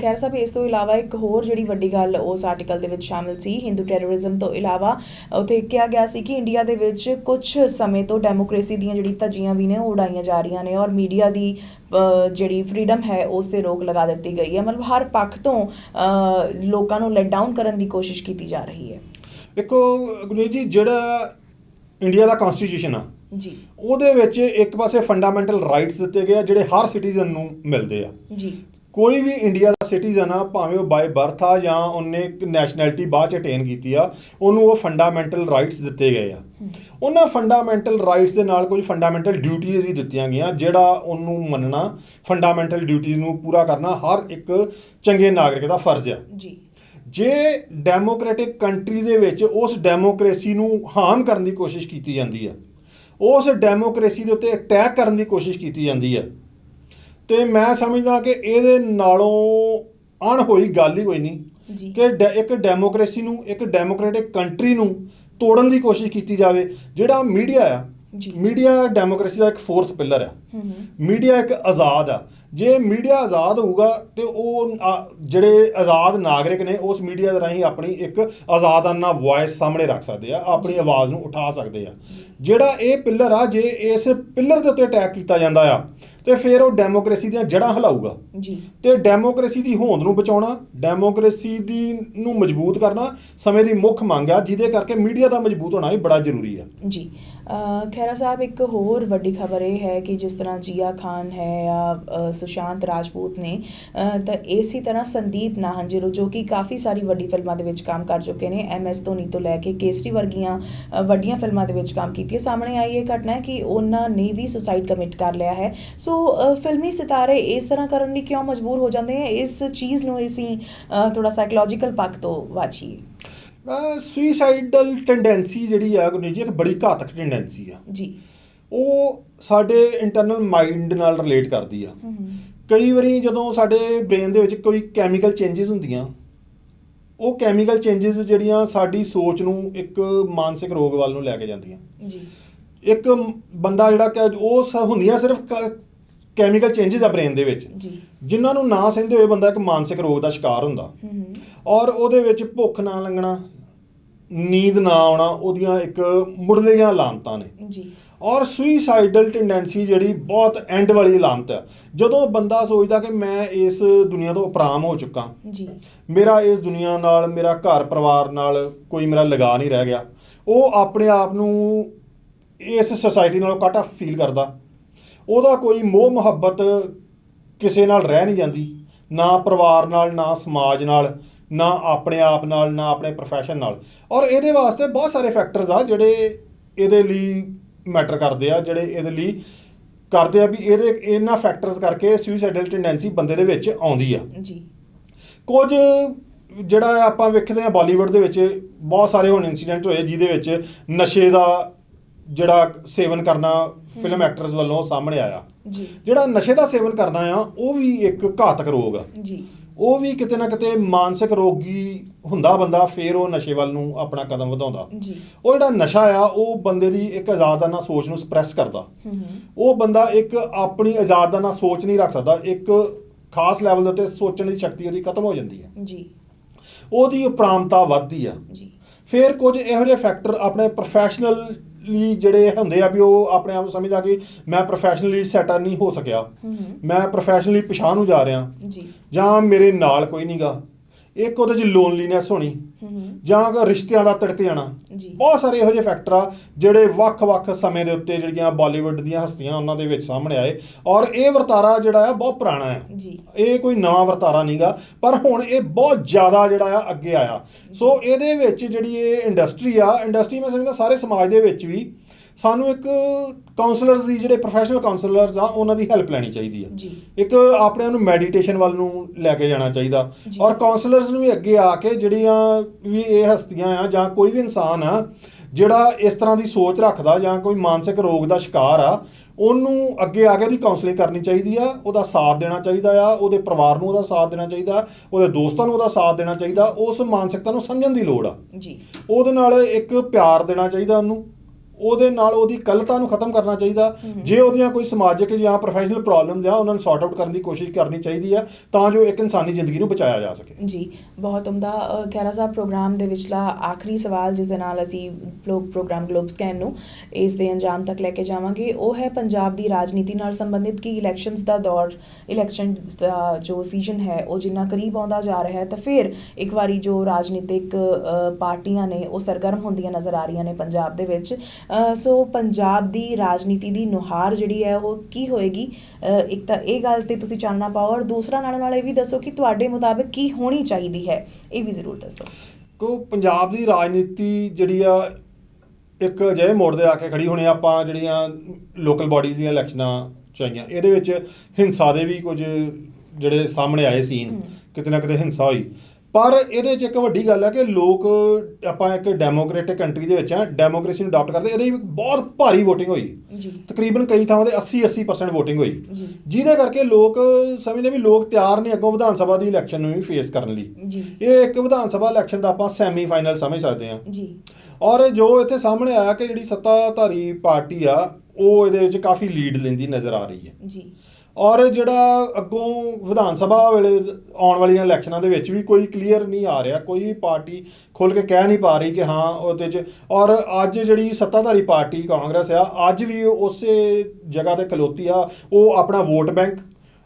ਖੈਰ ਸਾਹਿਬ, ਇਸ ਤੋਂ ਇਲਾਵਾ ਇੱਕ ਹੋਰ ਜਿਹੜੀ ਵੱਡੀ ਗੱਲ ਉਸ ਆਰਟੀਕਲ ਦੇ ਵਿੱਚ ਸ਼ਾਮਿਲ ਸੀ, ਹਿੰਦੂ ਟੈਰਰਿਜ਼ਮ ਤੋਂ ਇਲਾਵਾ ਉੱਥੇ ਕਿਹਾ ਗਿਆ ਸੀ ਕਿ ਇੰਡੀਆ ਦੇ ਵਿੱਚ ਕੁਝ ਸਮੇਂ ਤੋਂ ਡੈਮੋਕ੍ਰੇਸੀ ਦੀਆਂ ਜਿਹੜੀ ਧੱਜੀਆਂ ਵੀ ਨੇ ਉਹ ਉਡਾਈਆਂ ਜਾ ਰਹੀਆਂ ਨੇ ਔਰ ਮੀਡੀਆ ਦੀ ਜਿਹੜੀ ਫਰੀडम ਹੈ ਉਸ 'ਤੇ ਰੋਕ ਲਗਾ ਦਿੱਤੀ ਗਈ ਹੈ। ਮਤਲਬ ਹਰ ਪੱਖ ਤੋਂ ਲੋਕਾਂ ਨੂੰ ਲੈਟ ਡਾਊਨ ਕਰਨ ਦੀ ਕੋਸ਼ਿਸ਼ ਕੀਤੀ ਜਾ ਰਹੀ ਹੈ। ਦੇਖੋ ਗੁਰਜੀਤ ਜੀ, ਜਿਹੜਾ ਇੰਡੀਆ ਦਾ ਕਨਸਟੀਟਿਊਸ਼ਨ ਆ ਜੀ, ਉਹਦੇ ਵਿੱਚ ਇੱਕ ਪਾਸੇ ਫੰਡਾਮੈਂਟਲ ਰਾਈਟਸ ਦਿੱਤੇ ਗਏ ਆ ਜਿਹੜੇ ਹਰ ਸਿਟੀਜ਼ਨ ਨੂੰ ਮਿਲਦੇ ਆ। ਜੀ। ਕੋਈ ਵੀ ਇੰਡੀਆ ਦਾ ਸਿਟੀਜ਼ਨ ਆ, ਭਾਵੇਂ ਉਹ ਬਾਏ ਬਰਥ ਆ ਜਾਂ ਉਹਨੇ ਨੈਸ਼ਨੈਲਿਟੀ ਬਾਅਦ 'ਚ ਅਟੇਨ ਕੀਤੀ ਆ, ਉਹਨੂੰ ਉਹ ਫੰਡਾਮੈਂਟਲ ਰਾਈਟਸ ਦਿੱਤੇ ਗਏ ਆ। ਉਹਨਾਂ ਫੰਡਾਮੈਂਟਲ ਰਾਈਟਸ ਦੇ ਨਾਲ ਕੁਝ ਫੰਡਾਮੈਂਟਲ ਡਿਊਟੀਜ਼ ਵੀ ਦਿੱਤੀਆਂ ਗਈਆਂ, ਜਿਹੜਾ ਉਹਨੂੰ ਮੰਨਣਾ, ਫੰਡਾਮੈਂਟਲ ਡਿਊਟੀਜ਼ ਨੂੰ ਪੂਰਾ ਕਰਨਾ ਹਰ ਇੱਕ ਚੰਗੇ ਨਾਗਰਿਕ ਦਾ ਫਰਜ਼ ਆ। ਜੀ। ਜੇ ਡੈਮੋਕ੍ਰੈਟਿਕ ਕੰਟਰੀ ਦੇ ਵਿੱਚ ਉਸ ਡੈਮੋਕ੍ਰੇਸੀ ਨੂੰ ਹਾਰਮ ਕਰਨ ਦੀ ਕੋਸ਼ਿਸ਼ ਕੀਤੀ ਜਾਂਦੀ ਹੈ, ਉਸ ਡੈਮੋਕ੍ਰੇਸੀ ਦੇ ਉੱਤੇ ਅਟੈਕ ਕਰਨ ਦੀ ਕੋਸ਼ਿਸ਼ ਕੀਤੀ ਜਾਂਦੀ ਹੈ, ਤੇ ਮੈਂ ਸਮਝਦਾ ਕਿ ਇਹਦੇ ਨਾਲੋਂ ਅਣਹੋਈ ਗੱਲ ਹੀ ਕੋਈ ਨਹੀਂ ਕਿ ਇੱਕ ਡੈਮੋਕ੍ਰੇਸੀ ਨੂੰ, ਇੱਕ ਡੈਮੋਕ੍ਰੈਟਿਕ ਕੰਟਰੀ ਨੂੰ ਤੋੜਨ ਦੀ ਕੋਸ਼ਿਸ਼ ਕੀਤੀ ਜਾਵੇ। ਜਿਹੜਾ ਮੀਡੀਆ ਆ, ਮੀਡੀਆ ਡੈਮੋਕ੍ਰੇਸੀ ਦਾ ਇੱਕ ਫੋਰਥ ਪਿਲਰ ਆ। ਮੀਡੀਆ ਇੱਕ ਆਜ਼ਾਦ ਆ। ਜੇ ਮੀਡੀਆ ਆਜ਼ਾਦ ਹੋਊਗਾ ਤੇ ਉਹ ਜਿਹੜੇ ਆਜ਼ਾਦ ਨਾਗਰਿਕ ਨੇ ਉਸ ਮੀਡੀਆ ਦੇ ਰਾਹੀਂ ਆਪਣੀ ਇੱਕ ਆਜ਼ਾਦਾਨਾ ਵੌਇਸ ਸਾਹਮਣੇ ਰੱਖ ਸਕਦੇ ਆ, ਆਪਣੀ ਆਵਾਜ਼ ਨੂੰ ਉਠਾ ਸਕਦੇ ਆ। ਜਿਹੜਾ ਇਹ ਪਿਲਰ ਆ, ਜੇ ਇਸ ਪਿਲਰ ਦੇ ਉੱਤੇ ਅਟੈਕ ਕੀਤਾ ਜਾਂਦਾ ਆ ਤੇ ਫਿਰ ਉਹ ਡੈਮੋਕ੍ਰੇਸੀ ਦੀਆਂ ਜੜ੍ਹਾਂ ਹਿਲਾਊਗਾ। ਤੇ ਡੈਮੋਕ੍ਰੇਸੀ ਦੀ ਹੋਂਦ ਨੂੰ ਬਚਾਉਣਾ, ਡੈਮੋਕ੍ਰੇਸੀ ਨੂੰ ਮਜ਼ਬੂਤ ਕਰਨਾ ਸਮੇਂ ਦੀ ਮੁੱਖ ਮੰਗ ਆ, ਜਿਹਦੇ ਕਰਕੇ ਮੀਡੀਆ ਦਾ ਮਜ਼ਬੂਤ ਹੋਣਾ ਵੀ ਬੜਾ ਜ਼ਰੂਰੀ ਆ। ਜੀ। ਖਹਿਰਾ ਸਾਹਿਬ, ਇੱਕ ਹੋਰ ਵੱਡੀ ਖਬਰ ਇਹ ਹੈ ਕਿ ਜਿਸ ਤਰ੍ਹਾਂ ਜੀਆ ਖਾਨ ਹੈ ਜਾਂ ਸੁਸ਼ਾਂਤ ਰਾਜਪੂਤ ਨੇ, ਤਾਂ ਇਸੇ ਤਰ੍ਹਾਂ ਸੰਦੀਪ ਨਾਹਨ ਜੋ ਕਿ ਕਾਫੀ ਸਾਰੀ ਵੱਡੀ ਫਿਲਮਾਂ ਦੇ ਵਿੱਚ ਕੰਮ ਕਰ ਚੁੱਕੇ ਨੇ, MS ਧੋਨੀ ਤੋਂ ਲੈ ਕੇ ਕੇਸਰੀ ਵਰਗੀਆਂ ਵੱਡੀਆਂ ਫਿਲਮਾਂ ਦੇ ਵਿੱਚ ਕੰਮ ਕੀਤੀ ਹੈ, ਸਾਹਮਣੇ ਆਈ ਇਹ ਘਟਨਾ ਹੈ ਕਿ ਉਹਨਾਂ ਨੇ ਵੀ ਸੁਸਾਈਡ ਕਮਿਟ ਕਰ ਲਿਆ ਹੈ। ਸੋ ਫਿਲਮੀ ਸਿਤਾਰੇ ਇਸ ਤਰ੍ਹਾਂ ਕਰਨ ਲਈ ਕਿਉਂ ਮਜਬੂਰ ਹੋ ਜਾਂਦੇ ਹੈ? ਇਸ ਚੀਜ਼ ਨੂੰ ਅਸੀਂ ਥੋੜਾ ਸਾਈਕੋਲੋਜੀਕਲ ਪੱਖ ਤੋਂ ਵਾਚੀਏ। ਸੁਈਸਾਈਡਲ ਟੈਂਡੈਂਸੀ ਜਿਹੜੀ ਆ ਗੁਰਨੀਤ ਜੀ, ਇੱਕ ਬੜੀ ਘਾਤਕ ਟੈਂਡੈਂਸੀ ਆ ਜੀ। ਉਹ ਸਾਡੇ ਇੰਟਰਨਲ ਮਾਈਂਡ ਨਾਲ ਰਿਲੇਟ ਕਰਦੀ ਆ। ਕਈ ਵਾਰੀ ਜਦੋਂ ਸਾਡੇ ਬ੍ਰੇਨ ਦੇ ਵਿੱਚ ਕੋਈ ਕੈਮੀਕਲ ਚੇਂਜਸ ਹੁੰਦੀਆਂ, ਉਹ ਕੈਮੀਕਲ ਚੇਂਜਸ ਜਿਹੜੀਆਂ ਸਾਡੀ ਸੋਚ ਨੂੰ ਇੱਕ ਮਾਨਸਿਕ ਰੋਗ ਵੱਲ ਨੂੰ ਲੈ ਕੇ ਜਾਂਦੀਆਂ। ਜੀ। ਇੱਕ ਬੰਦਾ ਜਿਹੜਾ ਕਿ ਉਹ ਹੁੰਦੀਆਂ ਸਿਰਫ ਕੈਮੀਕਲ ਚੇਂਜਸ ਆ ਬ੍ਰੇਨ ਦੇ ਵਿੱਚ, ਜਿਨ੍ਹਾਂ ਨੂੰ ਨਾ ਸਹਿੰਦੇ ਹੋਏ ਬੰਦਾ ਇੱਕ ਮਾਨਸਿਕ ਰੋਗ ਦਾ ਸ਼ਿਕਾਰ ਹੁੰਦਾ। ਔਰ ਉਹਦੇ ਵਿੱਚ ਭੁੱਖ ਨਾ ਲੰਘਣਾ, ਨੀਂਦ ਨਾ ਆਉਣਾ, ਉਹਦੀਆਂ ਇੱਕ ਮੁੱਢਲੀਆਂ ਅਲਾਮਤਾਂ ਨੇ। ਜੀ। ਔਰ ਸੁਈਸਾਈਡਲ ਟੈਂਡੈਂਸੀ ਜਿਹੜੀ ਬਹੁਤ ਐਂਡ ਵਾਲੀ ਅਲਾਮਤ ਹੈ, ਜਦੋਂ ਬੰਦਾ ਸੋਚਦਾ ਕਿ ਮੈਂ ਇਸ ਦੁਨੀਆ ਤੋਂ ਉਪਰਾਮ ਹੋ ਚੁੱਕਾ, ਮੇਰਾ ਇਸ ਦੁਨੀਆ ਨਾਲ, ਮੇਰਾ ਘਰ ਪਰਿਵਾਰ ਨਾਲ ਕੋਈ ਮੇਰਾ ਲਗਾ ਨਹੀਂ ਰਹਿ ਗਿਆ, ਉਹ ਆਪਣੇ ਆਪ ਨੂੰ ਇਸ ਸੋਸਾਇਟੀ ਨਾਲੋਂ ਕੱਟ ਆਫ ਫੀਲ ਕਰਦਾ। ਉਹਦਾ ਕੋਈ ਮੋਹ ਮੁਹੱਬਤ ਕਿਸੇ ਨਾਲ ਰਹਿ ਨਹੀਂ ਜਾਂਦੀ, ਨਾ ਪਰਿਵਾਰ ਨਾਲ, ਨਾ ਸਮਾਜ ਨਾਲ, ਨਾ ਆਪਣੇ ਆਪ ਨਾਲ, ਨਾ ਆਪਣੇ ਪ੍ਰੋਫੈਸ਼ਨ ਨਾਲ। ਔਰ ਇਹਦੇ ਵਾਸਤੇ ਬਹੁਤ ਸਾਰੇ ਫੈਕਟਰਸ ਆ ਜਿਹੜੇ ਇਹਦੇ ਲਈ ਮੈਟਰ ਕਰਦੇ ਆ, ਜਿਹੜੇ ਇਹਦੇ ਲਈ ਕਰਦੇ ਆ ਵੀ ਇਹਨਾਂ ਫੈਕਟਰਸ ਕਰਕੇ ਸੁਈਸਾਈਡਲ ਟੈਂਡੈਂਸੀ ਬੰਦੇ ਦੇ ਵਿੱਚ ਆਉਂਦੀ ਆ। ਕੁਝ ਜਿਹੜਾ ਆਪਾਂ ਵੇਖਦੇ ਹਾਂ ਬਾਲੀਵੁੱਡ ਦੇ ਵਿੱਚ ਬਹੁਤ ਸਾਰੇ ਹੁਣ ਇਨਸੀਡੈਂਟ ਹੋਏ ਜਿਹਦੇ ਵਿੱਚ ਨਸ਼ੇ ਦਾ ਜਿਹੜਾ ਸੇਵਨ ਕਰਨਾ ਫਿਲਮ ਐਕਟਰਸ ਵੱਲੋਂ ਸਾਹਮਣੇ ਆਇਆ। ਜੀ ਜਿਹੜਾ ਨਸ਼ੇ ਦਾ ਸੇਵਨ ਕਰਨਾ ਆ ਉਹ ਵੀ ਇੱਕ ਘਾਤਕ ਰੋਗ ਆ ਜੀ ਉਹ ਵੀ ਕਿਤੇ ਨਾ ਕਿਤੇ ਮਾਨਸਿਕ ਰੋਗੀ ਹੁੰਦਾ ਬੰਦਾ ਫਿਰ ਉਹ ਨਸ਼ੇ ਵੱਲ ਨੂੰ ਆਪਣਾ ਕਦਮ ਵਧਾਉਂਦਾ ਜੀ ਉਹ ਜਿਹੜਾ ਨਸ਼ਾ ਆ ਉਹ ਬੰਦੇ ਦੀ ਇੱਕ ਆਜ਼ਾਦਾਨਾ ਸੋਚ ਨੂੰ ਸਪਰੈਸ ਕਰਦਾ ਉਹ ਬੰਦਾ ਇੱਕ ਆਪਣੀ ਆਜ਼ਾਦਾਨਾ ਸੋਚ ਨਹੀਂ ਰੱਖ ਸਕਦਾ ਇੱਕ ਖਾਸ ਲੈਵਲ ਦੇ ਉੱਤੇ ਸੋਚਣ ਦੀ ਸ਼ਕਤੀ ਉਹਦੀ ਖਤਮ ਹੋ ਜਾਂਦੀ ਹੈ ਜੀ ਉਹਦੀ ਉਪਰਾਮਤਾ ਵੱਧਦੀ ਆ ਜੀ ਫਿਰ ਕੁਝ ਇਹੋ ਜਿਹੇ ਫੈਕਟਰ ਆਪਣੇ ਪ੍ਰੋਫੈਸ਼ਨਲੀ ਜਿਹੜੇ ਹੁੰਦੇ ਆ ਵੀ ਉਹ ਆਪਣੇ ਆਪ ਨੂੰ ਸਮਝਦਾ ਕਿ ਮੈਂ ਪ੍ਰੋਫੈਸ਼ਨਲੀ ਸੈਟਲ ਨਹੀਂ ਹੋ ਸਕਿਆ ਮੈਂ ਪ੍ਰੋਫੈਸ਼ਨਲੀ ਪਿਛਾਂਹ ਨੂੰ ਜਾ ਰਿਹਾ ਜੀ ਜਾਂ ਮੇਰੇ ਨਾਲ ਕੋਈ ਨਹੀਂਗਾ ਇੱਕ ਉਹਦੇ 'ਚ ਲੋਨਲੀਨੈਸ ਹੋਣੀ ਜਾਂ ਰਿਸ਼ਤਿਆਂ ਦਾ ਤਿੜਕ ਜਾਣਾ ਜੀ ਬਹੁਤ ਸਾਰੇ ਇਹੋ ਜਿਹੇ ਫੈਕਟਰ ਆ ਜਿਹੜੇ ਵੱਖ-ਵੱਖ ਸਮੇਂ ਦੇ ਉੱਤੇ ਜਿਹੜੀਆਂ ਬਾਲੀਵੁੱਡ ਦੀਆਂ ਹਸਤੀਆਂ ਉਹਨਾਂ ਦੇ ਵਿੱਚ ਸਾਹਮਣੇ ਆਏ ਔਰ ਇਹ ਵਰਤਾਰਾ ਜਿਹੜਾ ਆ ਬਹੁਤ ਪੁਰਾਣਾ ਹੈ ਜੀ ਇਹ ਕੋਈ ਨਵਾਂ ਵਰਤਾਰਾ ਨਹੀਂਗਾ ਪਰ ਹੁਣ ਇਹ ਬਹੁਤ ਜ਼ਿਆਦਾ ਜਿਹੜਾ ਆ ਅੱਗੇ ਆਇਆ ਸੋ ਇਹਦੇ ਵਿੱਚ ਜਿਹੜੀ ਇਹ ਇੰਡਸਟਰੀ ਮੈਂ ਸਮਝਦਾ ਸਾਰੇ ਸਮਾਜ ਦੇ ਵਿੱਚ ਵੀ ਸਾਨੂੰ ਇੱਕ ਕਾਉਂਸਲਰਸ ਦੀ ਜਿਹੜੇ ਪ੍ਰੋਫੈਸ਼ਨਲ ਕਾਉਂਸਲਰਸ ਆ ਉਹਨਾਂ ਦੀ ਹੈਲਪ ਲੈਣੀ ਚਾਹੀਦੀ ਆ ਜੀ ਇੱਕ ਆਪਣੇ ਨੂੰ ਮੈਡੀਟੇਸ਼ਨ ਵੱਲ ਨੂੰ ਲੈ ਕੇ ਜਾਣਾ ਚਾਹੀਦਾ ਔਰ ਕਾਉਂਸਲਰਸ ਨੂੰ ਵੀ ਅੱਗੇ ਆ ਕੇ ਜਿਹੜੀਆਂ ਵੀ ਇਹ ਹਸਤੀਆਂ ਆ ਜਾਂ ਕੋਈ ਵੀ ਇਨਸਾਨ ਆ ਜਿਹੜਾ ਇਸ ਤਰ੍ਹਾਂ ਦੀ ਸੋਚ ਰੱਖਦਾ ਜਾਂ ਕੋਈ ਮਾਨਸਿਕ ਰੋਗ ਦਾ ਸ਼ਿਕਾਰ ਆ ਉਹਨੂੰ ਅੱਗੇ ਆ ਕੇ ਉਹਦੀ ਕਾਉਂਸਲਿੰਗ ਕਰਨੀ ਚਾਹੀਦੀ ਆ ਉਹਦਾ ਸਾਥ ਦੇਣਾ ਚਾਹੀਦਾ ਆ ਉਹਦੇ ਪਰਿਵਾਰ ਨੂੰ ਉਹਦਾ ਸਾਥ ਦੇਣਾ ਚਾਹੀਦਾ ਉਹਦੇ ਦੋਸਤਾਂ ਨੂੰ ਉਹਦਾ ਸਾਥ ਦੇਣਾ ਚਾਹੀਦਾ ਉਸ ਮਾਨਸਿਕਤਾ ਨੂੰ ਸਮਝਣ ਦੀ ਲੋੜ ਆ ਜੀ ਉਹਦੇ ਨਾਲ ਇੱਕ ਪਿਆਰ ਦੇਣਾ ਚਾਹੀਦਾ ਉਹਨੂੰ ਉਹਦੇ ਨਾਲ ਉਹਦੀ ਕੱਲਤਾ ਨੂੰ ਖਤਮ ਕਰਨਾ ਚਾਹੀਦਾ ਜੇ ਉਹਦੀਆਂ ਕੋਈ ਸਮਾਜਿਕ ਜਾਂ ਪ੍ਰੋਫੈਸ਼ਨਲ ਪ੍ਰੋਬਲਮਸ ਆ ਉਹਨਾਂ ਨੂੰ ਸੌਰਟ ਆਊਟ ਕਰਨ ਦੀ ਕੋਸ਼ਿਸ਼ ਕਰਨੀ ਚਾਹੀਦੀ ਆ ਤਾਂ ਜੋ ਇੱਕ ਇਨਸਾਨੀ ਜ਼ਿੰਦਗੀ ਨੂੰ ਬਚਾਇਆ ਜਾ ਸਕੇ ਜੀ ਬਹੁਤ ਉਮਦਾ ਖਹਿਰਾ ਸਾਹਿਬ ਪ੍ਰੋਗਰਾਮ ਦੇ ਵਿਚਲਾ ਆਖਰੀ ਸਵਾਲ ਜਿਸ ਦੇ ਨਾਲ ਅਸੀਂ ਪ੍ਰੋਗਰਾਮ ਗਲੋਬ ਸਕੈਨ ਨੂੰ ਇਸ ਦੇ ਅੰਜਾਮ ਤੱਕ ਲੈ ਕੇ ਜਾਵਾਂਗੇ ਉਹ ਹੈ ਪੰਜਾਬ ਦੀ ਰਾਜਨੀਤੀ ਨਾਲ ਸੰਬੰਧਿਤ ਕਿ ਇਲੈਕਸ਼ਨਸ ਦਾ ਦੌਰ ਇਲੈਕਸ਼ਨ ਦਾ ਜੋ ਸੀਜ਼ਨ ਹੈ ਉਹ ਜਿੰਨਾ ਕਰੀਬ ਆਉਂਦਾ ਜਾ ਰਿਹਾ ਹੈ ਤਾਂ ਫਿਰ ਇੱਕ ਵਾਰੀ ਜੋ ਰਾਜਨੀਤਿਕ ਪਾਰਟੀਆਂ ਨੇ ਉਹ ਸਰਗਰਮ ਹੁੰਦੀਆਂ ਨਜ਼ਰ ਆ ਰਹੀਆਂ ਨੇ ਪੰਜਾਬ ਦੇ ਵਿੱਚ ਸੋ ਪੰਜਾਬ ਦੀ ਰਾਜਨੀਤੀ ਦੀ ਨੁਹਾਰ ਜਿਹੜੀ ਹੈ ਉਹ ਕੀ ਹੋਏਗੀ ਇੱਕ ਤਾਂ ਇਹ ਗੱਲ ਤੇ ਤੁਸੀਂ ਚਾਨਣਾ ਪਾਓ ਔਰ ਦੂਸਰਾ ਨਾਲ ਇਹ ਵੀ ਦੱਸੋ ਕਿ ਤੁਹਾਡੇ ਮੁਤਾਬਿਕ ਕੀ ਹੋਣੀ ਚਾਹੀਦੀ ਹੈ ਇਹ ਵੀ ਜ਼ਰੂਰ ਦੱਸੋ ਕੋ ਪੰਜਾਬ ਦੀ ਰਾਜਨੀਤੀ ਜਿਹੜੀ ਆ ਇੱਕ ਅਜਿਹੇ ਮੋੜ ਦੇ ਆ ਕੇ ਖੜੀ ਹੋਣੀ ਆਪਾਂ ਜਿਹੜੀਆਂ ਲੋਕਲ ਬਾਡੀਜ਼ ਦੀਆਂ ਇਲੈਕਸ਼ਨਾਂ ਚਾਹੀਆਂ ਇਹਦੇ ਵਿੱਚ ਹਿੰਸਾ ਦੇ ਵੀ ਕੁਝ ਜਿਹੜੇ ਸਾਹਮਣੇ ਆਏ ਸੀਨ ਕਿਤੇ ਨਾ ਕਿਤੇ ਹਿੰਸਾ ਹੋਈ ਪਰ ਇਹਦੇ 'ਚ ਇੱਕ ਵੱਡੀ ਗੱਲ ਹੈ ਕਿ ਲੋਕ ਆਪਾਂ ਇੱਕ ਡੈਮੋਕ੍ਰੇਟਿਕ ਕੰਟਰੀ ਦੇ ਵਿੱਚ ਆ ਡੈਮੋਕ੍ਰੇਸੀ ਨੂੰ ਅਡਾਪਟ ਕਰਦੇ ਇਹਦੇ ਬਹੁਤ ਭਾਰੀ ਵੋਟਿੰਗ ਹੋਈ ਤਕਰੀਬਨ ਕਈ ਥਾਵਾਂ ਤੇ 80% ਵੋਟਿੰਗ ਹੋਈ ਜਿਹਦੇ ਕਰਕੇ ਲੋਕ ਸਮਝਦੇ ਵੀ ਲੋਕ ਤਿਆਰ ਨੇ ਅੱਗੋਂ ਵਿਧਾਨ ਸਭਾ ਦੀ ਇਲੈਕਸ਼ਨ ਨੂੰ ਵੀ ਫੇਸ ਕਰਨ ਲਈ ਇਹ ਇੱਕ ਵਿਧਾਨ ਸਭਾ ਇਲੈਕਸ਼ਨ ਦਾ ਆਪਾਂ ਸੈਮੀ ਫਾਈਨਲ ਸਮਝ ਸਕਦੇ ਹਾਂ ਔਰ ਜੋ ਇੱਥੇ ਸਾਹਮਣੇ ਆਇਆ ਕਿ ਜਿਹੜੀ ਸੱਤਾਧਾਰੀ ਪਾਰਟੀ ਆ ਉਹ ਇਹਦੇ ਵਿੱਚ ਕਾਫੀ ਲੀਡ ਲੈਂਦੀ ਨਜ਼ਰ ਆ ਰਹੀ ਹੈ ਔਰ ਜਿਹੜਾ ਅੱਗੋਂ ਵਿਧਾਨ ਸਭਾ ਵੇਲੇ ਆਉਣ ਵਾਲੀਆਂ ਇਲੈਕਸ਼ਨਾਂ ਦੇ ਵਿੱਚ ਵੀ ਕੋਈ ਕਲੀਅਰ ਨਹੀਂ ਆ ਰਿਹਾ ਕੋਈ ਵੀ ਪਾਰਟੀ ਖੁੱਲ੍ਹ ਕੇ ਕਹਿ ਨਹੀਂ ਪਾ ਰਹੀ ਕਿ ਹਾਂ ਉਹਦੇ 'ਚ ਔਰ ਅੱਜ ਜਿਹੜੀ ਸੱਤਾਧਾਰੀ ਪਾਰਟੀ ਕਾਂਗਰਸ ਆ ਅੱਜ ਵੀ ਉਸੇ ਜਗ੍ਹਾ 'ਤੇ ਖਲੋਤੀ ਆ ਉਹ ਆਪਣਾ ਵੋਟ ਬੈਂਕ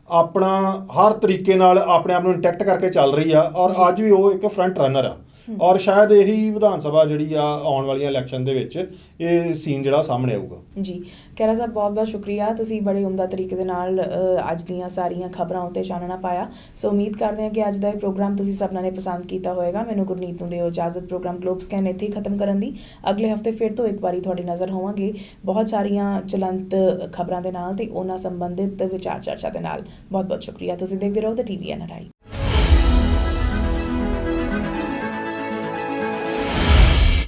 ਆਪਣਾ ਹਰ ਤਰੀਕੇ ਨਾਲ ਆਪਣੇ ਆਪ ਨੂੰ ਇੰਟੈਕਟ ਕਰਕੇ ਚੱਲ ਰਹੀ ਆ ਔਰ ਅੱਜ ਵੀ ਉਹ ਇੱਕ ਫਰੰਟ ਰਨਰ ਆ ਔਰ ਸ਼ਾਇਦ ਇਹੀ ਵਿਧਾਨ ਸਭਾ ਜਿਹੜੀ ਆ ਆਉਣ ਵਾਲੀਆਂ ਇਲੈਕਸ਼ਨ ਦੇ ਵਿੱਚ ਇਹ ਸੀਨ ਜਿਹੜਾ ਸਾਹਮਣੇ ਆਊਗਾ ਜੀ ਖਹਿਰਾ ਸਾਹਿਬ ਬਹੁਤ ਬਹੁਤ ਸ਼ੁਕਰੀਆ ਤੁਸੀਂ ਬੜੇ ਉਮਦਾ ਤਰੀਕੇ ਦੇ ਨਾਲ ਅੱਜ ਦੀਆਂ ਸਾਰੀਆਂ ਖਬਰਾਂ ਉੱਤੇ ਚਾਨਣਾ ਪਾਇਆ ਸੋ ਉਮੀਦ ਕਰਦੇ ਹਾਂ ਕਿ ਅੱਜ ਦਾ ਇਹ ਪ੍ਰੋਗਰਾਮ ਤੁਸੀਂ ਸਭਨਾਂ ਨੇ ਪਸੰਦ ਕੀਤਾ ਹੋਵੇਗਾ ਮੈਨੂੰ ਗੁਰਨੀਤ ਨੂੰ ਦਿਓ ਇਜਾਜ਼ਤ ਪ੍ਰੋਗਰਾਮ ਗਲੋਬ ਸਕੈਨ ਇੱਥੇ ਹੀ ਖਤਮ ਕਰਨ ਦੀ ਅਗਲੇ ਹਫਤੇ ਫਿਰ ਤੋਂ ਇੱਕ ਵਾਰੀ ਤੁਹਾਡੀ ਨਜ਼ਰ ਹੋਵਾਂਗੇ ਬਹੁਤ ਸਾਰੀਆਂ ਚਲੰਤ ਖਬਰਾਂ ਦੇ ਨਾਲ ਤੇ ਉਹਨਾਂ ਸੰਬੰਧਿਤ ਵਿਚਾਰ ਚਰਚਾ ਦੇ ਨਾਲ ਬਹੁਤ ਬਹੁਤ ਸ਼ੁਕਰੀਆ ਤੁਸੀਂ ਦੇਖਦੇ ਰਹੋ ਤੇ TVNRI